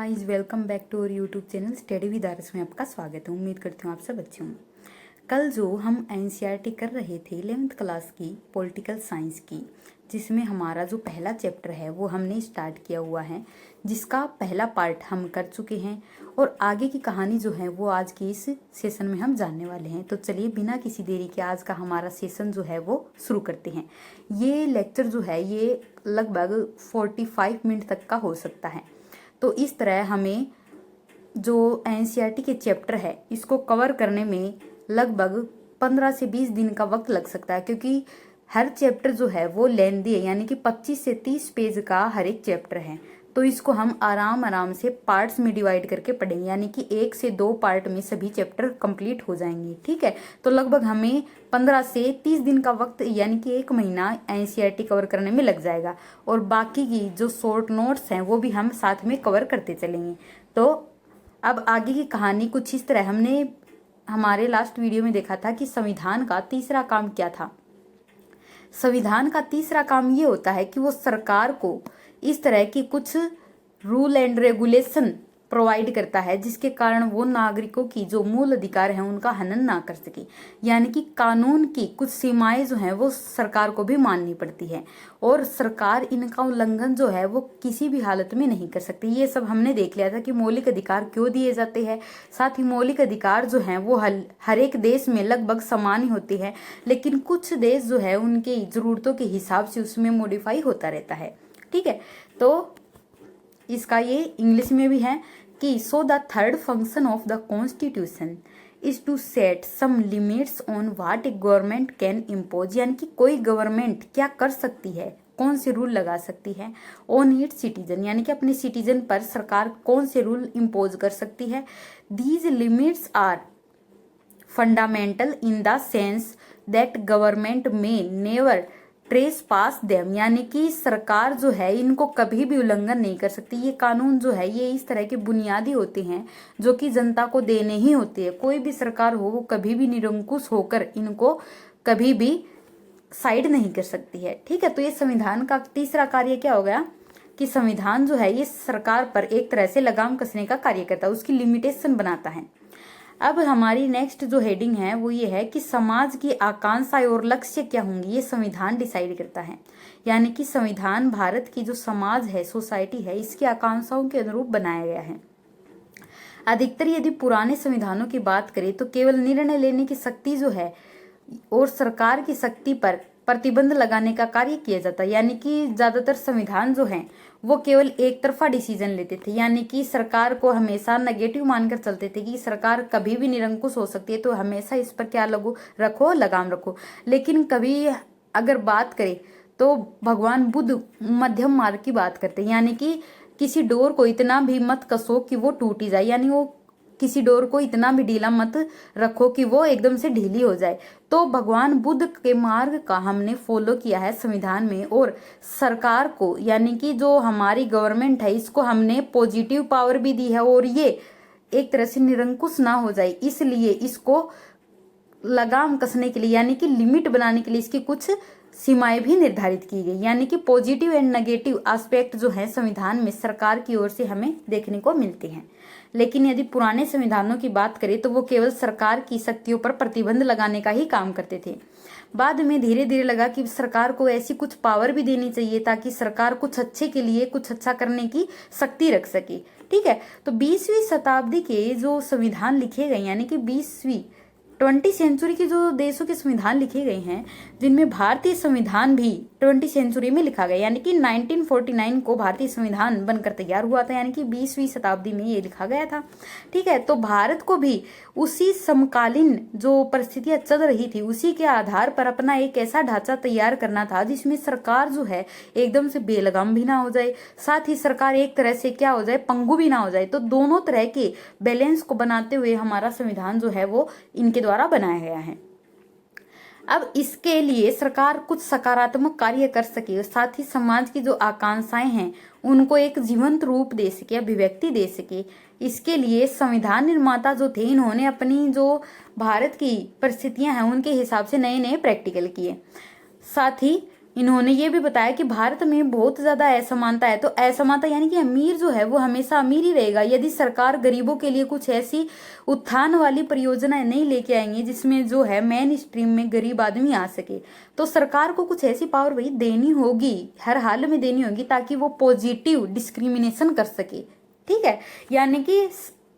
Guys, welcome back to our YouTube channel study with RS में आपका स्वागत है। उम्मीद करती हूँ आप सब अच्छे होंगे। कल जो हम एनसीईआरटी कर रहे थे 11th क्लास की पॉलिटिकल साइंस की, जिसमें हमारा जो पहला चैप्टर है वो हमने स्टार्ट किया हुआ है, जिसका पहला पार्ट हम कर चुके हैं और आगे की कहानी जो है वो आज के इस सेशन में हम जानने वाले हैं। तो चलिए बिना किसी देरी के आज का हमारा सेशन जो है वो शुरू करते हैं। ये लेक्चर जो है ये लगभग 45 मिनट तक का हो सकता है। तो इस तरह हमें जो एनसीईआरटी के चैप्टर है इसको कवर करने में लगभग 15 से 20 दिन का वक्त लग सकता है, क्योंकि हर चैप्टर जो है वो लेंथी है, यानी कि 25 से 30 पेज का हर एक चैप्टर है। तो इसको हम आराम से पार्ट्स में डिवाइड करके पढ़ेंगे, यानी कि 1 से 2 पार्ट में सभी चैप्टर कंप्लीट हो जाएंगे। ठीक है, तो लगभग हमें 15 से 30 दिन का वक्त यानी कि 1 महीना एनसीईआरटी कवर करने में लग जाएगा, और बाकी की जो शॉर्ट नोट्स हैं वो भी हम साथ में कवर करते चलेंगे। तो अब आगे की कहानी कुछ इस तरह, हमने हमारे लास्ट वीडियो में देखा था कि संविधान का तीसरा काम क्या था। संविधान का तीसरा काम ये होता है कि वो सरकार को इस तरह की कुछ रूल एंड रेगुलेशन प्रोवाइड करता है, जिसके कारण वो नागरिकों की जो मूल अधिकार है उनका हनन ना कर सके। यानी कि कानून की कुछ सीमाएं जो है वो सरकार को भी माननी पड़ती है, और सरकार इनका उल्लंघन जो है वो किसी भी हालत में नहीं कर सकती। ये सब हमने देख लिया था कि मौलिक अधिकार क्यों दिए जाते हैं। साथ ही मौलिक अधिकार जो है वो हर एक देश में लगभग समान ही होती है, लेकिन कुछ देश जो है उनकी जरूरतों के हिसाब से उसमें मॉडिफाई होता रहता है। ठीक है, तो इसका ये इंग्लिश में भी है कि so the third function of the constitution is to set some limits on what a government can impose, यानी कि कोई गवर्नमेंट क्या कर सकती है, कौन से रूल लगा सकती है ऑन इट्स सिटीजन, यानी कि अपने सिटीजन पर सरकार कौन से रूल इम्पोज कर सकती है। These limits are fundamental in the sense that government may never trespass them, यानी कि सरकार जो है इनको कभी भी उल्लंघन नहीं कर सकती। ये कानून जो है ये इस तरह के बुनियादी होते हैं जो कि जनता को देने ही होते हैं। कोई भी सरकार हो वो कभी भी निरंकुश होकर इनको कभी भी साइड नहीं कर सकती है। ठीक है, तो ये संविधान का तीसरा कार्य क्या हो गया कि संविधान जो है ये सरकार पर एक तरह से लगाम कसने का कार्य करता है, उसकी लिमिटेशन बनाता है। अब हमारी नेक्स्ट जो हेडिंग है वो ये है कि समाज की आकांक्षाएं और लक्ष्य क्या होंगी, ये संविधान डिसाइड करता है। यानी कि संविधान भारत की जो समाज है, सोसाइटी है, इसकी आकांक्षाओं के अनुरूप बनाया गया है। अधिकतर यदि पुराने संविधानों की बात करें तो केवल निर्णय लेने की शक्ति जो है और सरकार की शक्ति पर प्रतिबंध लगाने का कार्य किया जाता है। यानी कि ज्यादातर संविधान जो हैं वो केवल एक तरफा डिसीजन लेते थे, यानी कि सरकार को हमेशा नेगेटिव मानकर चलते थे कि सरकार कभी भी निरंकुश हो सकती है, तो हमेशा इस पर क्या लगाम रखो। लेकिन कभी अगर बात करें तो भगवान बुद्ध मध्यम मार्ग की बात करते हैं, यानी कि किसी डोर को इतना भी मत कसो कि वो टूट ही जाए, यानी वो किसी डोर को इतना भी ढीला मत रखो कि वो एकदम से ढीली हो जाए। तो भगवान बुद्ध के मार्ग का हमने फॉलो किया है संविधान में, और सरकार को यानी कि जो हमारी गवर्नमेंट है इसको हमने पॉजिटिव पावर भी दी है, और ये एक तरह से निरंकुश ना हो जाए इसलिए इसको लगाम कसने के लिए यानी कि लिमिट बनाने के लिए इसकी कुछ सीमाएं भी निर्धारित की गई। यानी कि पॉजिटिव एंड नेगेटिव एस्पेक्ट जो है संविधान में सरकार की ओर से हमें देखने को मिलते हैं। लेकिन यदि पुराने संविधानों की बात करें तो वो केवल सरकार की शक्तियों पर प्रतिबंध लगाने का ही काम करते थे। बाद में धीरे धीरे लगा कि सरकार को ऐसी कुछ पावर भी देनी चाहिए ताकि सरकार कुछ अच्छे के लिए कुछ अच्छा करने की शक्ति रख सके। ठीक है, तो 20वीं शताब्दी के जो संविधान लिखे गए, यानी कि 20वीं सेंचुरी के जो देशों के संविधान लिखे गए हैं, जिनमें भारतीय संविधान भी 20वीं सेंचुरी में लिखा गया, यानी कि 1949 को भारतीय संविधान बनकर तैयार हुआ था, यानी कि 20वीं शताब्दी में ये लिखा गया था। ठीक है, तो भारत को भी उसी समकालीन जो परिस्थितियां चल रही थी उसी के आधार पर अपना एक ऐसा ढांचा तैयार करना था जिसमें सरकार जो है एकदम से बेलगाम भी ना हो जाए, साथ ही सरकार एक तरह से क्या हो जाए, पंगु भी ना हो जाए। तो दोनों तरह के बैलेंस को बनाते हुए हमारा संविधान जो है वो इनके द्वारा बनाया गया है। अब इसके लिए सरकार कुछ सकारात्मक कार्य कर सके और साथ ही समाज की जो आकांक्षाएं हैं उनको एक जीवंत रूप दे सके, अभिव्यक्ति दे सके। इसके लिए संविधान निर्माता जो थे इन्होंने अपनी जो भारत की परिस्थितियां हैं उनके हिसाब से नए नए प्रैक्टिकल किए। साथ ही इन्होंने ये भी बताया कि भारत में बहुत ज्यादा असमानता है। तो असमानता यानी कि अमीर जो है वो हमेशा अमीर ही रहेगा। यदि सरकार गरीबों के लिए कुछ ऐसी उत्थान वाली परियोजनाएं नहीं लेके आएंगी जिसमें जो है मेन स्ट्रीम में गरीब आदमी आ सके, तो सरकार को कुछ ऐसी पावर भाई देनी होगी, हर हाल में देनी होगी, ताकि वो पॉजिटिव डिस्क्रिमिनेशन कर सके। ठीक है, यानी कि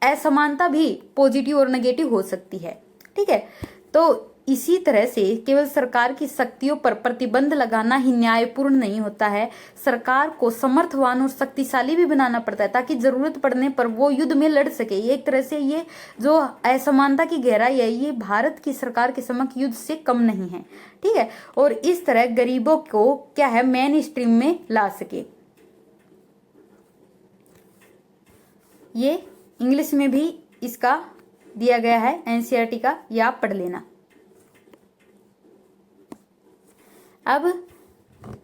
असमानता भी पॉजिटिव और नेगेटिव हो सकती है। ठीक है, तो इसी तरह से केवल सरकार की शक्तियों पर प्रतिबंध लगाना ही न्यायपूर्ण नहीं होता है। सरकार को समर्थवान और शक्तिशाली भी बनाना पड़ता है ताकि जरूरत पड़ने पर वो युद्ध में लड़ सके। एक तरह से ये जो असमानता की गहराई है ये भारत की सरकार के समक्ष युद्ध से कम नहीं है। ठीक है, और इस तरह गरीबों को क्या है मेन स्ट्रीम में ला सके। ये इंग्लिश में भी इसका दिया गया है एनसीईआरटी का, ये आप पढ़ लेना। अब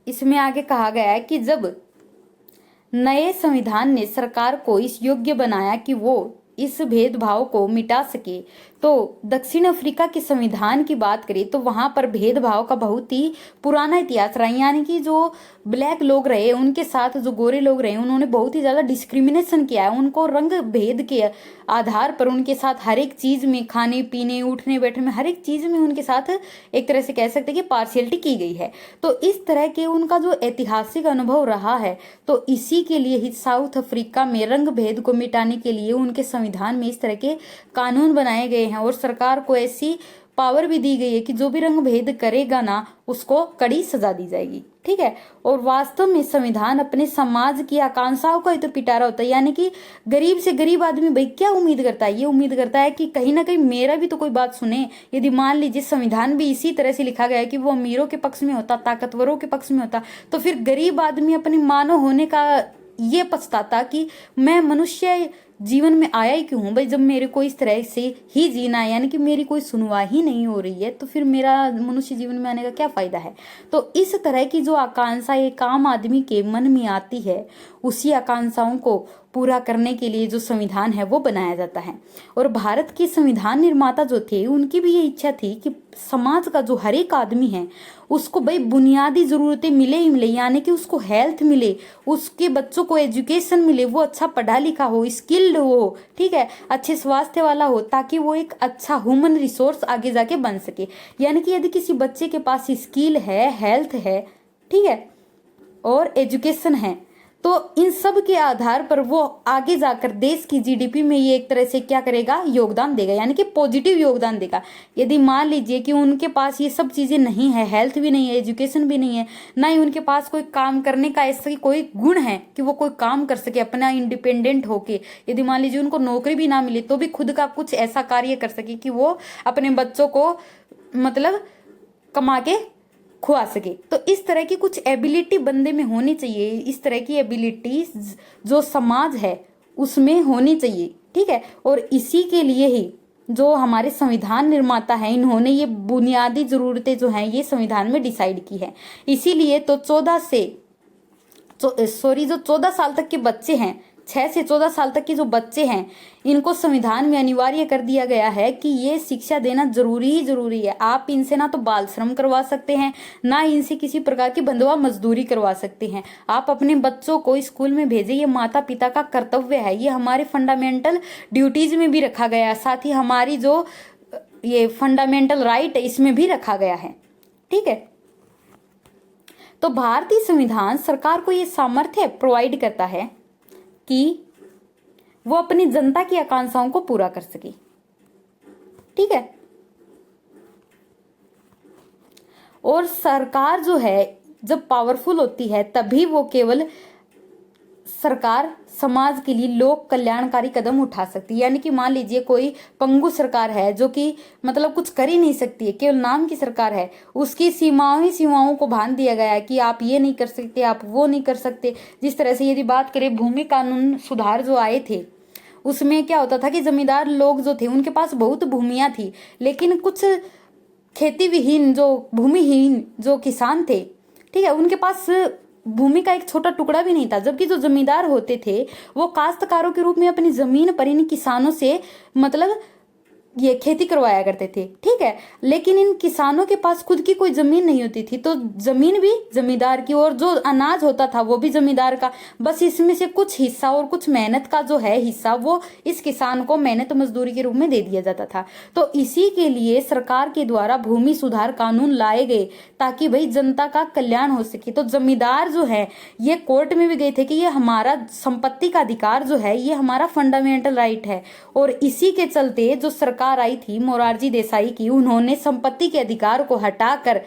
इसमें आगे कहा गया है कि जब नए संविधान ने सरकार को इस योग्य बनाया कि वो इस भेदभाव को मिटा सके, तो दक्षिण अफ्रीका के संविधान की बात करें तो वहां पर भेदभाव का बहुत ही पुराना इतिहास रहा। यानी कि जो ब्लैक लोग रहे उनके साथ जो गोरे लोग रहे उन्होंने बहुत ही ज्यादा डिस्क्रिमिनेशन किया है। उनको रंग भेद के आधार पर उनके साथ हर एक चीज में, खाने पीने उठने बैठने में, हर एक चीज में उनके साथ एक तरह से कह सकते हैं कि पार्शियलिटी की गई है। तो इस तरह के उनका जो ऐतिहासिक अनुभव रहा है, तो इसी के लिए ही साउथ अफ्रीका में रंग भेद को मिटाने के लिए उनके संविधान में इस तरह के कानून बनाए गए हैं और सरकार को ऐसी पावर भी दी गई है कि जो भी रंग भेद करेगा ना उसको कड़ी सजा दी जाएगी। ठीक है, और वास्तव में संविधान अपने समाज की आकांक्षाओं का ही तो पिटारा होता है। यानी कि गरीब से गरीब आदमी भाई क्या उम्मीद करता है, ये उम्मीद करता है कि कहीं ना कहीं मेरा भी तो कोई बात सुने। यदि मान लीजिए संविधान भी इसी तरह से लिखा गया है कि वो अमीरों के पक्ष में होता, ताकतवरों के पक्ष में होता, तो फिर गरीब आदमी अपने मानव होने का ये पछताता कि मैं मनुष्य जीवन में आया ही क्यों हूं भाई, जब मेरे को इस तरह से ही जीना है, यानी कि मेरी कोई सुनवाई ही नहीं हो रही है, तो फिर मेरा मनुष्य जीवन में आने का क्या फायदा है। तो इस तरह की जो आकांक्षा एक आम आदमी के मन में आती है, उसी आकांक्षाओं को पूरा करने के लिए जो संविधान है वो बनाया जाता है। और भारत के संविधान निर्माता जो थे उनकी भी ये इच्छा थी कि समाज का जो हर एक आदमी है उसको भाई बुनियादी जरूरतें मिले ही मिले, यानी कि उसको हेल्थ मिले, उसके बच्चों को एजुकेशन मिले, वो अच्छा पढ़ा लिखा हो, स्किल्ड हो, ठीक है, अच्छे स्वास्थ्य वाला हो, ताकि वो एक अच्छा ह्यूमन रिसोर्स आगे जाके बन सके। यानी कि यदि किसी बच्चे के पास स्किल है, हेल्थ है, ठीक है, और एजुकेशन है, तो इन सब के आधार पर वो आगे जाकर देश की जीडीपी में ये एक तरह से क्या करेगा, योगदान देगा, यानी कि पॉजिटिव योगदान देगा। यदि मान लीजिए कि उनके पास ये सब चीजें नहीं है, हेल्थ भी नहीं है, एजुकेशन भी नहीं है, ना ही उनके पास कोई काम करने का ऐसा कोई गुण है कि वो कोई काम कर सके अपना इंडिपेंडेंट होके, यदि मान लीजिए उनको नौकरी भी ना मिले तो भी खुद का कुछ ऐसा कार्य कर सके कि वो अपने बच्चों को मतलब कमा के खुआ सके, तो इस तरह की कुछ एबिलिटी बंदे में होनी चाहिए। इस तरह की एबिलिटी जो समाज है उसमें होनी चाहिए। ठीक है, और इसी के लिए ही जो हमारे संविधान निर्माता है इन्होंने ये बुनियादी जरूरतें जो हैं ये संविधान में डिसाइड की है। इसीलिए तो 14 साल तक के बच्चे हैं, 6 से 14 साल तक के जो बच्चे हैं, इनको संविधान में अनिवार्य कर दिया गया है कि ये शिक्षा देना जरूरी ही जरूरी है। आप इनसे ना तो बाल श्रम करवा सकते हैं, ना इनसे किसी प्रकार की बंधुआ मजदूरी करवा सकते हैं। आप अपने बच्चों को स्कूल में भेजें, ये माता पिता का कर्तव्य है, ये हमारे फंडामेंटल ड्यूटीज में भी रखा गया है, साथ ही हमारी जो ये फंडामेंटल राइट है इसमें भी रखा गया है। ठीक है, तो भारतीय संविधान सरकार को ये सामर्थ्य प्रोवाइड करता है कि वो अपनी जनता की आकांक्षाओं को पूरा कर सके। ठीक है, और सरकार जो है जब पावरफुल होती है तभी वो केवल सरकार समाज के लिए लोक कल्याणकारी कदम उठा सकती है। यानी कि मान लीजिए कोई पंगु सरकार है जो कि मतलब कुछ कर ही नहीं सकती है, केवल नाम की सरकार है, उसकी सीमाओं को बांध दिया गया है कि आप ये नहीं कर सकते, आप वो नहीं कर सकते। जिस तरह से यदि बात करें भूमि कानून सुधार जो आए थे उसमें क्या होता था कि जमींदार लोग जो थे उनके पास बहुत भूमियां थी, लेकिन कुछ खेती विहीन जो भूमिहीन जो किसान थे, ठीक है, उनके पास भूमि का एक छोटा टुकड़ा भी नहीं था। जबकि जो जमींदार होते थे वो काश्तकारों के रूप में अपनी जमीन पर इन किसानों से मतलब ये खेती करवाया करते थे, ठीक है। लेकिन इन किसानों के पास खुद की कोई जमीन नहीं होती थी, तो जमीन भी जमींदार की और जो अनाज होता था वो भी जमींदार का। बस इसमें से कुछ हिस्सा और कुछ मेहनत का जो है हिस्सा वो इस किसान को मेहनत मजदूरी के रूप में दे दिया जाता था। तो इसी के लिए सरकार के द्वारा भूमि सुधार कानून लाए गए ताकि भाई जनता का कल्याण हो सके। तो जमींदार जो है ये कोर्ट में भी गए थे कि ये हमारा संपत्ति का अधिकार जो है ये हमारा फंडामेंटल राइट है। और इसी के चलते जो सरकार आई थी मोरारजी देसाई की, उन्होंने संपत्ति के अधिकार को हटाकर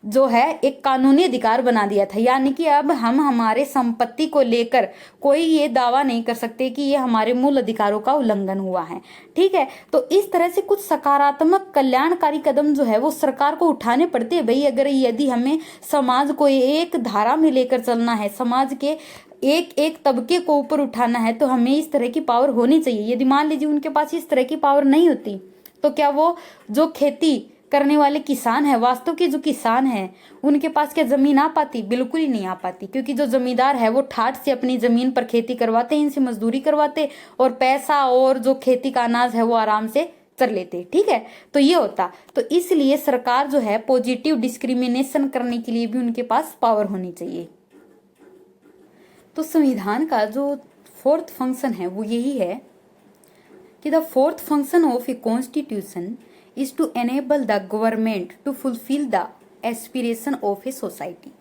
जो है एक कानूनी अधिकार बना दिया था। यानी कि अब हम हमारे संपत्ति को लेकर कोई ये दावा नहीं कर सकते कि ये हमारे मूल अधिकारों का उल्लंघन हुआ है, ठीक है। तो इस तरह से कुछ सकारात्मक कल्याणकारी कदम जो है वो सरकार को उठाने पड़ते हैं भाई। अगर यदि हमें समाज को एक धारा में लेकर चलना है, समाज के एक एक तबके को ऊपर उठाना है, तो हमें इस तरह की पावर होनी चाहिए। यदि मान लीजिए उनके पास इस तरह की पावर नहीं होती तो क्या वो जो खेती करने वाले किसान है, वास्तव के जो किसान है, उनके पास क्या जमीन आ पाती? बिल्कुल ही नहीं आ पाती, क्योंकि जो जमींदार है वो ठाठ से अपनी जमीन पर खेती करवाते, इनसे मजदूरी करवाते और पैसा और जो खेती का अनाज है वो आराम से कर लेते, ठीक है। तो ये होता, तो इसलिए सरकार जो है पॉजिटिव डिस्क्रिमिनेशन करने के लिए भी उनके पास पावर होनी चाहिए। तो संविधान का जो फोर्थ फंक्शन है वो यही है कि the fourth function of a constitution is to enable the government to fulfil the aspiration of a society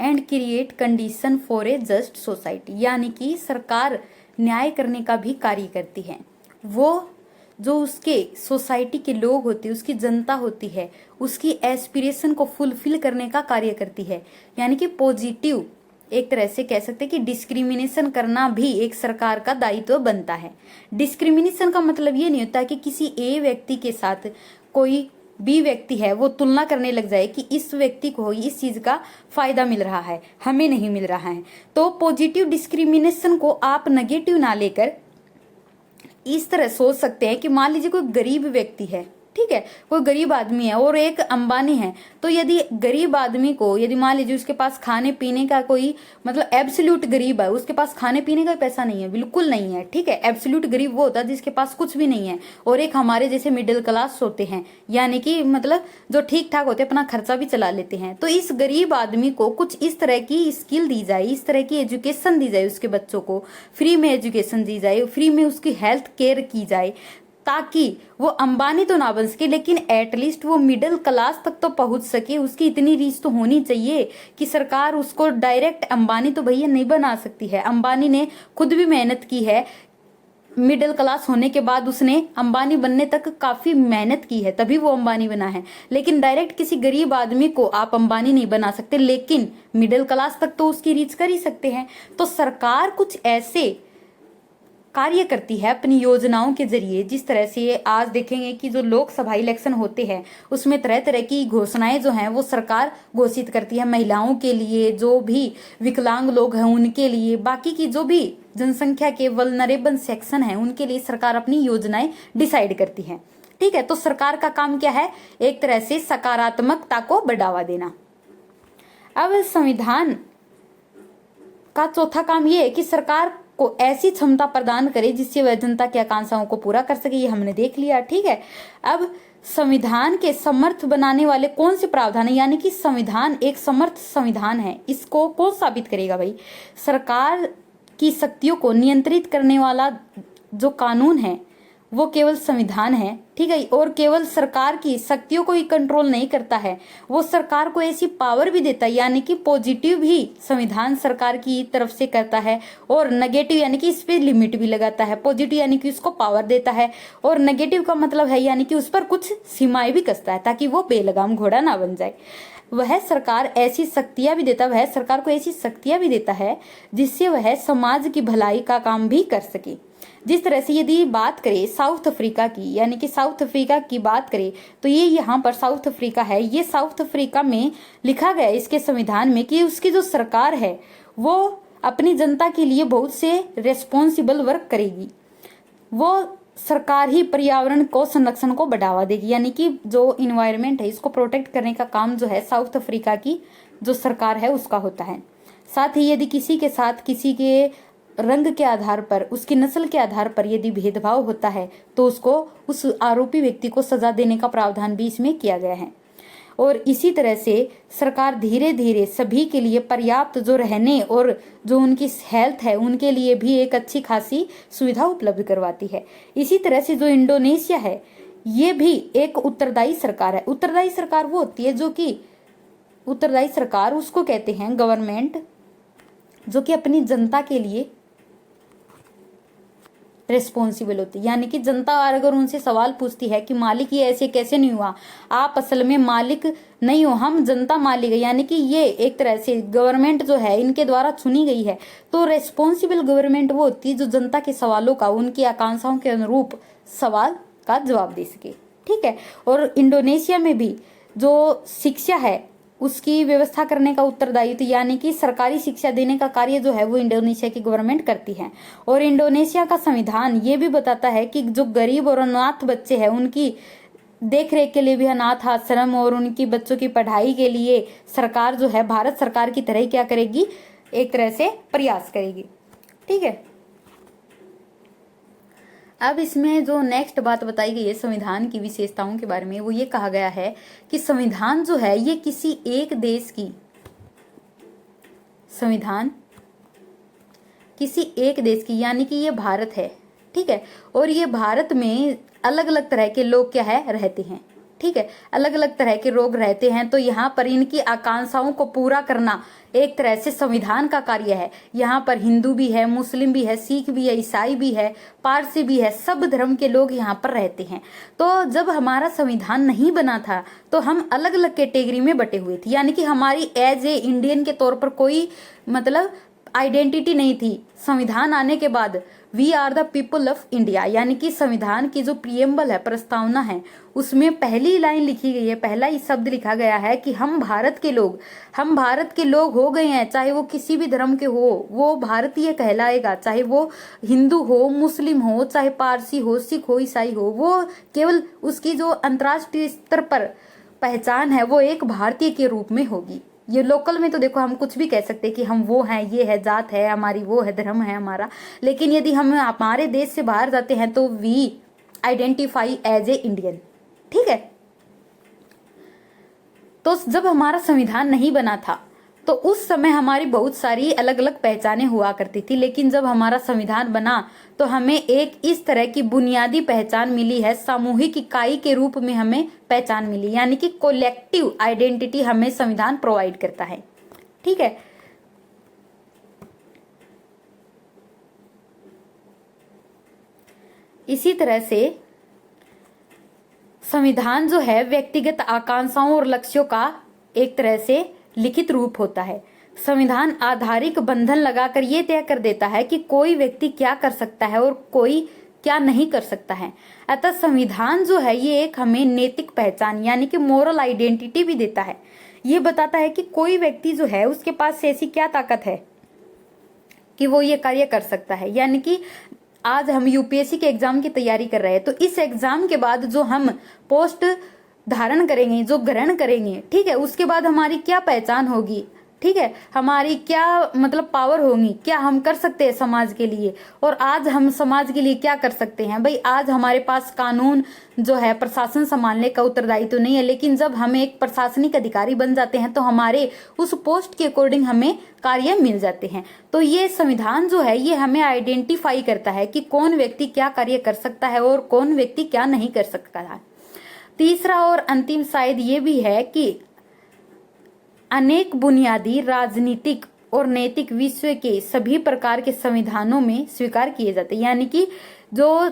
and create condition for a just society. यानी कि सरकार न्याय करने का भी कार्य करती है। वो जो उसके सोसाइटी के लोग होते हैं, उसकी जनता होती है, उसकी एस्पिरेशन को फुलफिल करने का कार्य करती है। यानी कि पॉजिटिव एक तरह से कह सकते हैं कि डिस्क्रिमिनेशन करना भी एक सरकार का दायित्व बनता है। डिस्क्रिमिनेशन का मतलब ये नहीं होता कि किसी ए व्यक्ति के साथ कोई बी व्यक्ति है वो तुलना करने लग जाए कि इस व्यक्ति को इस चीज का फायदा मिल रहा है, हमें नहीं मिल रहा है। तो पॉजिटिव डिस्क्रिमिनेशन को आप नेगेटिव ना लेकर इस तरह सोच सकते हैं कि मान लीजिए कोई गरीब व्यक्ति है, ठीक है, कोई गरीब आदमी है और एक अंबानी है। तो यदि गरीब आदमी को, यदि मान लीजिए उसके पास खाने पीने का कोई मतलब एब्सोल्यूट गरीब है, उसके पास खाने पीने का पैसा नहीं है, बिल्कुल नहीं है, ठीक है। एब्सोल्यूट गरीब वो होता है जिसके पास कुछ भी नहीं है। और एक हमारे जैसे मिडिल क्लास होते हैं, यानी कि मतलब जो ठीक ठाक होते हैं, अपना खर्चा भी चला लेते हैं। तो इस गरीब आदमी को कुछ इस तरह की स्किल दी जाए, इस तरह की एजुकेशन दी जाए, उसके बच्चों को फ्री में एजुकेशन दी जाए, फ्री में उसकी हेल्थ केयर की जाए, ताकि वो अंबानी तो ना बन सके लेकिन एटलीस्ट वो मिडिल क्लास तक तो पहुंच सके। उसकी इतनी रीच तो होनी चाहिए कि सरकार उसको डायरेक्ट अंबानी तो भैया नहीं बना सकती है। अंबानी ने खुद भी मेहनत की है, मिडिल क्लास होने के बाद उसने अंबानी बनने तक काफी मेहनत की है, तभी वो अंबानी बना है। लेकिन डायरेक्ट किसी गरीब आदमी को आप अंबानी नहीं बना सकते, लेकिन मिडिल क्लास तक तो उसकी रीच कर ही सकते हैं। तो सरकार कुछ ऐसे कार्य करती है अपनी योजनाओं के जरिए, जिस तरह से आज देखेंगे कि जो लोकसभा इलेक्शन होते हैं उसमें तरह तरह की घोषणाएं जो हैं वो सरकार घोषित करती है। महिलाओं के लिए, जो भी विकलांग लोग हैं उनके लिए, बाकी की जो भी जनसंख्या के वल्नरेबल सेक्शन है उनके लिए सरकार अपनी योजनाएं डिसाइड करती है, ठीक है। तो सरकार का काम क्या है? एक तरह से सकारात्मकता को बढ़ावा देना। अब संविधान का चौथा काम ये है कि सरकार को ऐसी क्षमता प्रदान करे जिससे वह जनता की आकांक्षाओं को पूरा कर सके। ये हमने देख लिया, ठीक है। अब संविधान के समर्थ बनाने वाले कौन से प्रावधान है, यानी कि संविधान एक समर्थ संविधान है, इसको कौन साबित करेगा भाई? सरकार की शक्तियों को नियंत्रित करने वाला जो कानून है वो केवल संविधान है, ठीक है। और केवल सरकार की शक्तियों को ही कंट्रोल नहीं करता है, वो सरकार को ऐसी पावर भी देता है, यानी कि पॉजिटिव भी संविधान सरकार की तरफ से करता है और नेगेटिव यानी कि इस पे लिमिट भी लगाता है। पॉजिटिव यानी कि उसको पावर देता है और नेगेटिव का मतलब है यानी कि उस पर कुछ सीमाएं भी कसता है ताकि वो बेलगाम घोड़ा ना बन जाए। वह सरकार ऐसी शक्तियां भी देता वह सरकार को ऐसी शक्तियां भी देता है जिससे वह समाज की भलाई का काम भी कर सके। जिस तरह से यदि बात करें साउथ अफ्रीका की, यानी कि साउथ अफ्रीका की बात करें तो ये यहाँ पर साउथ अफ्रीका है। ये साउथ अफ्रीका में लिखा गया इसके संविधान में कि उसकी जो सरकार है वो अपनी जनता के लिए बहुत से रेस्पॉन्सिबल वर्क करेगी। वो सरकार ही पर्यावरण को संरक्षण को बढ़ावा देगी, यानी कि जो इन्वायरमेंट है इसको प्रोटेक्ट करने का काम जो है साउथ अफ्रीका की जो सरकार है उसका होता है। साथ ही यदि किसी के साथ किसी के रंग के आधार पर, उसकी नस्ल के आधार पर यदि भेदभाव होता है तो उसको, उस आरोपी व्यक्ति को सजा देने का प्रावधान भी इसमें किया गया है। और इसी तरह से सरकार धीरे धीरे सभी के लिए पर्याप्त जो रहने और जो उनकी हेल्थ है उनके लिए भी एक अच्छी खासी सुविधा उपलब्ध करवाती है। इसी तरह से जो इंडोनेशिया है ये भी एक उत्तरदायी सरकार है। उत्तरदायी सरकार वो होती है जो कि, उत्तरदायी सरकार उसको कहते हैं गवर्नमेंट जो कि अपनी जनता के लिए रिस्पॉन्सिबल होती है। यानी कि जनता अगर उनसे सवाल पूछती है कि मालिक ये ऐसे कैसे नहीं हुआ, आप असल में मालिक नहीं हो, हम जनता मालिक है, यानी कि ये एक तरह से गवर्नमेंट जो है इनके द्वारा चुनी गई है, तो रेस्पॉन्सिबल गवर्नमेंट वो होती है जो जनता के सवालों का, उनकी आकांक्षाओं के अनुरूप सवाल का जवाब दे सके। ठीक है। और इंडोनेशिया में भी जो शिक्षा है उसकी व्यवस्था करने का उत्तरदायित्व, यानी कि सरकारी शिक्षा देने का कार्य जो है वो इंडोनेशिया की गवर्नमेंट करती है। और इंडोनेशिया का संविधान ये भी बताता है कि जो गरीब और अनाथ बच्चे हैं उनकी देख रेख के लिए भी अनाथ आश्रम और उनकी बच्चों की पढ़ाई के लिए सरकार जो है भारत सरकार की तरह क्या करेगी, एक तरह से प्रयास करेगी। ठीक है। अब इसमें जो नेक्स्ट बात बताई गई है संविधान की विशेषताओं के बारे में, वो ये कहा गया है कि संविधान जो है ये किसी एक देश की, संविधान किसी एक देश की, यानी कि ये भारत है। ठीक है। और ये भारत में अलग अलग तरह के लोग क्या है रहते हैं। ठीक है। अलग अलग तरह के लोग रहते हैं, तो यहाँ पर इनकी आकांक्षाओं को पूरा करना एक तरह से संविधान का कार्य है। यहाँ पर हिंदू भी है, मुस्लिम भी है, सिख भी है, ईसाई भी है, पारसी भी है, सब धर्म के लोग यहाँ पर रहते हैं। तो जब हमारा संविधान नहीं बना था तो हम अलग अलग कैटेगरी में बटे हुए थे, यानी कि हमारी एज ए इंडियन के तौर पर कोई मतलब आइडेंटिटी नहीं थी। संविधान आने के बाद we are the people of India, यानी कि संविधान की जो प्रियम्बल है, प्रस्तावना है, उसमें पहली लाइन लिखी गई है, पहला ही शब्द लिखा गया है कि हम भारत के लोग हो गए हैं, चाहे वो किसी भी धर्म के हो, वो भारतीय कहलाएगा, चाहे वो हिंदू हो, मुस्लिम हो, चाहे पारसी हो, सिख हो, ईसाई हो, वो केवल उसकी जो अंतर्राष्ट्रीय स्तर पर पहचान है वो एक भारतीय के रूप में होगी। ये लोकल में तो देखो हम कुछ भी कह सकते हैं कि हम वो हैं, ये है जात है हमारी, वो है धर्म है हमारा, लेकिन यदि हम हमारे देश से बाहर जाते हैं तो we identify as a Indian. ठीक है। तो जब हमारा संविधान नहीं बना था तो उस समय हमारी बहुत सारी अलग अलग पहचानें हुआ करती थी, लेकिन जब हमारा संविधान बना तो हमें एक इस तरह की बुनियादी पहचान मिली है, सामूहिक इकाई के रूप में हमें पहचान मिली, यानी कि कोलेक्टिव आइडेंटिटी हमें संविधान प्रोवाइड करता है। ठीक है। इसी तरह से संविधान जो है व्यक्तिगत आकांक्षाओं और लक्ष्यों का एक तरह से लिखित रूप होता है। संविधान आधारिक बंधन लगाकर ये तय कर देता है कि कोई व्यक्ति क्या कर सकता है और कोई क्या नहीं कर सकता है। अतः संविधान जो है ये एक हमें नैतिक पहचान यानी कि मोरल आइडेंटिटी भी देता है। ये बताता है कि कोई व्यक्ति जो है उसके पास ऐसी क्या ताकत है कि वो ये कार्य कर सकता है। यानी कि आज हम यूपीएससी के एग्जाम की तैयारी कर रहे हैं, तो इस एग्जाम के बाद जो हम पोस्ट धारण करेंगे, जो ग्रहण करेंगे, ठीक है, उसके बाद हमारी क्या पहचान होगी, ठीक है, हमारी क्या मतलब पावर होगी, क्या हम कर सकते हैं समाज के लिए। और आज हम समाज के लिए क्या कर सकते हैं भाई, आज हमारे पास कानून जो है प्रशासन संभालने का उत्तरदायित्व तो नहीं है, लेकिन जब हम एक प्रशासनिक अधिकारी बन जाते हैं तो हमारे उस पोस्ट के अकॉर्डिंग हमें कार्य मिल जाते हैं। तो ये संविधान जो है ये हमें आइडेंटिफाई करता है कि कौन व्यक्ति क्या कार्य कर सकता है और कौन व्यक्ति क्या नहीं कर सकता है। तीसरा और अंतिम शायद ये भी है कि अनेक बुनियादी राजनीतिक और नैतिक विषय के सभी प्रकार के संविधानों में स्वीकार किए जाते हैं। यानी कि जो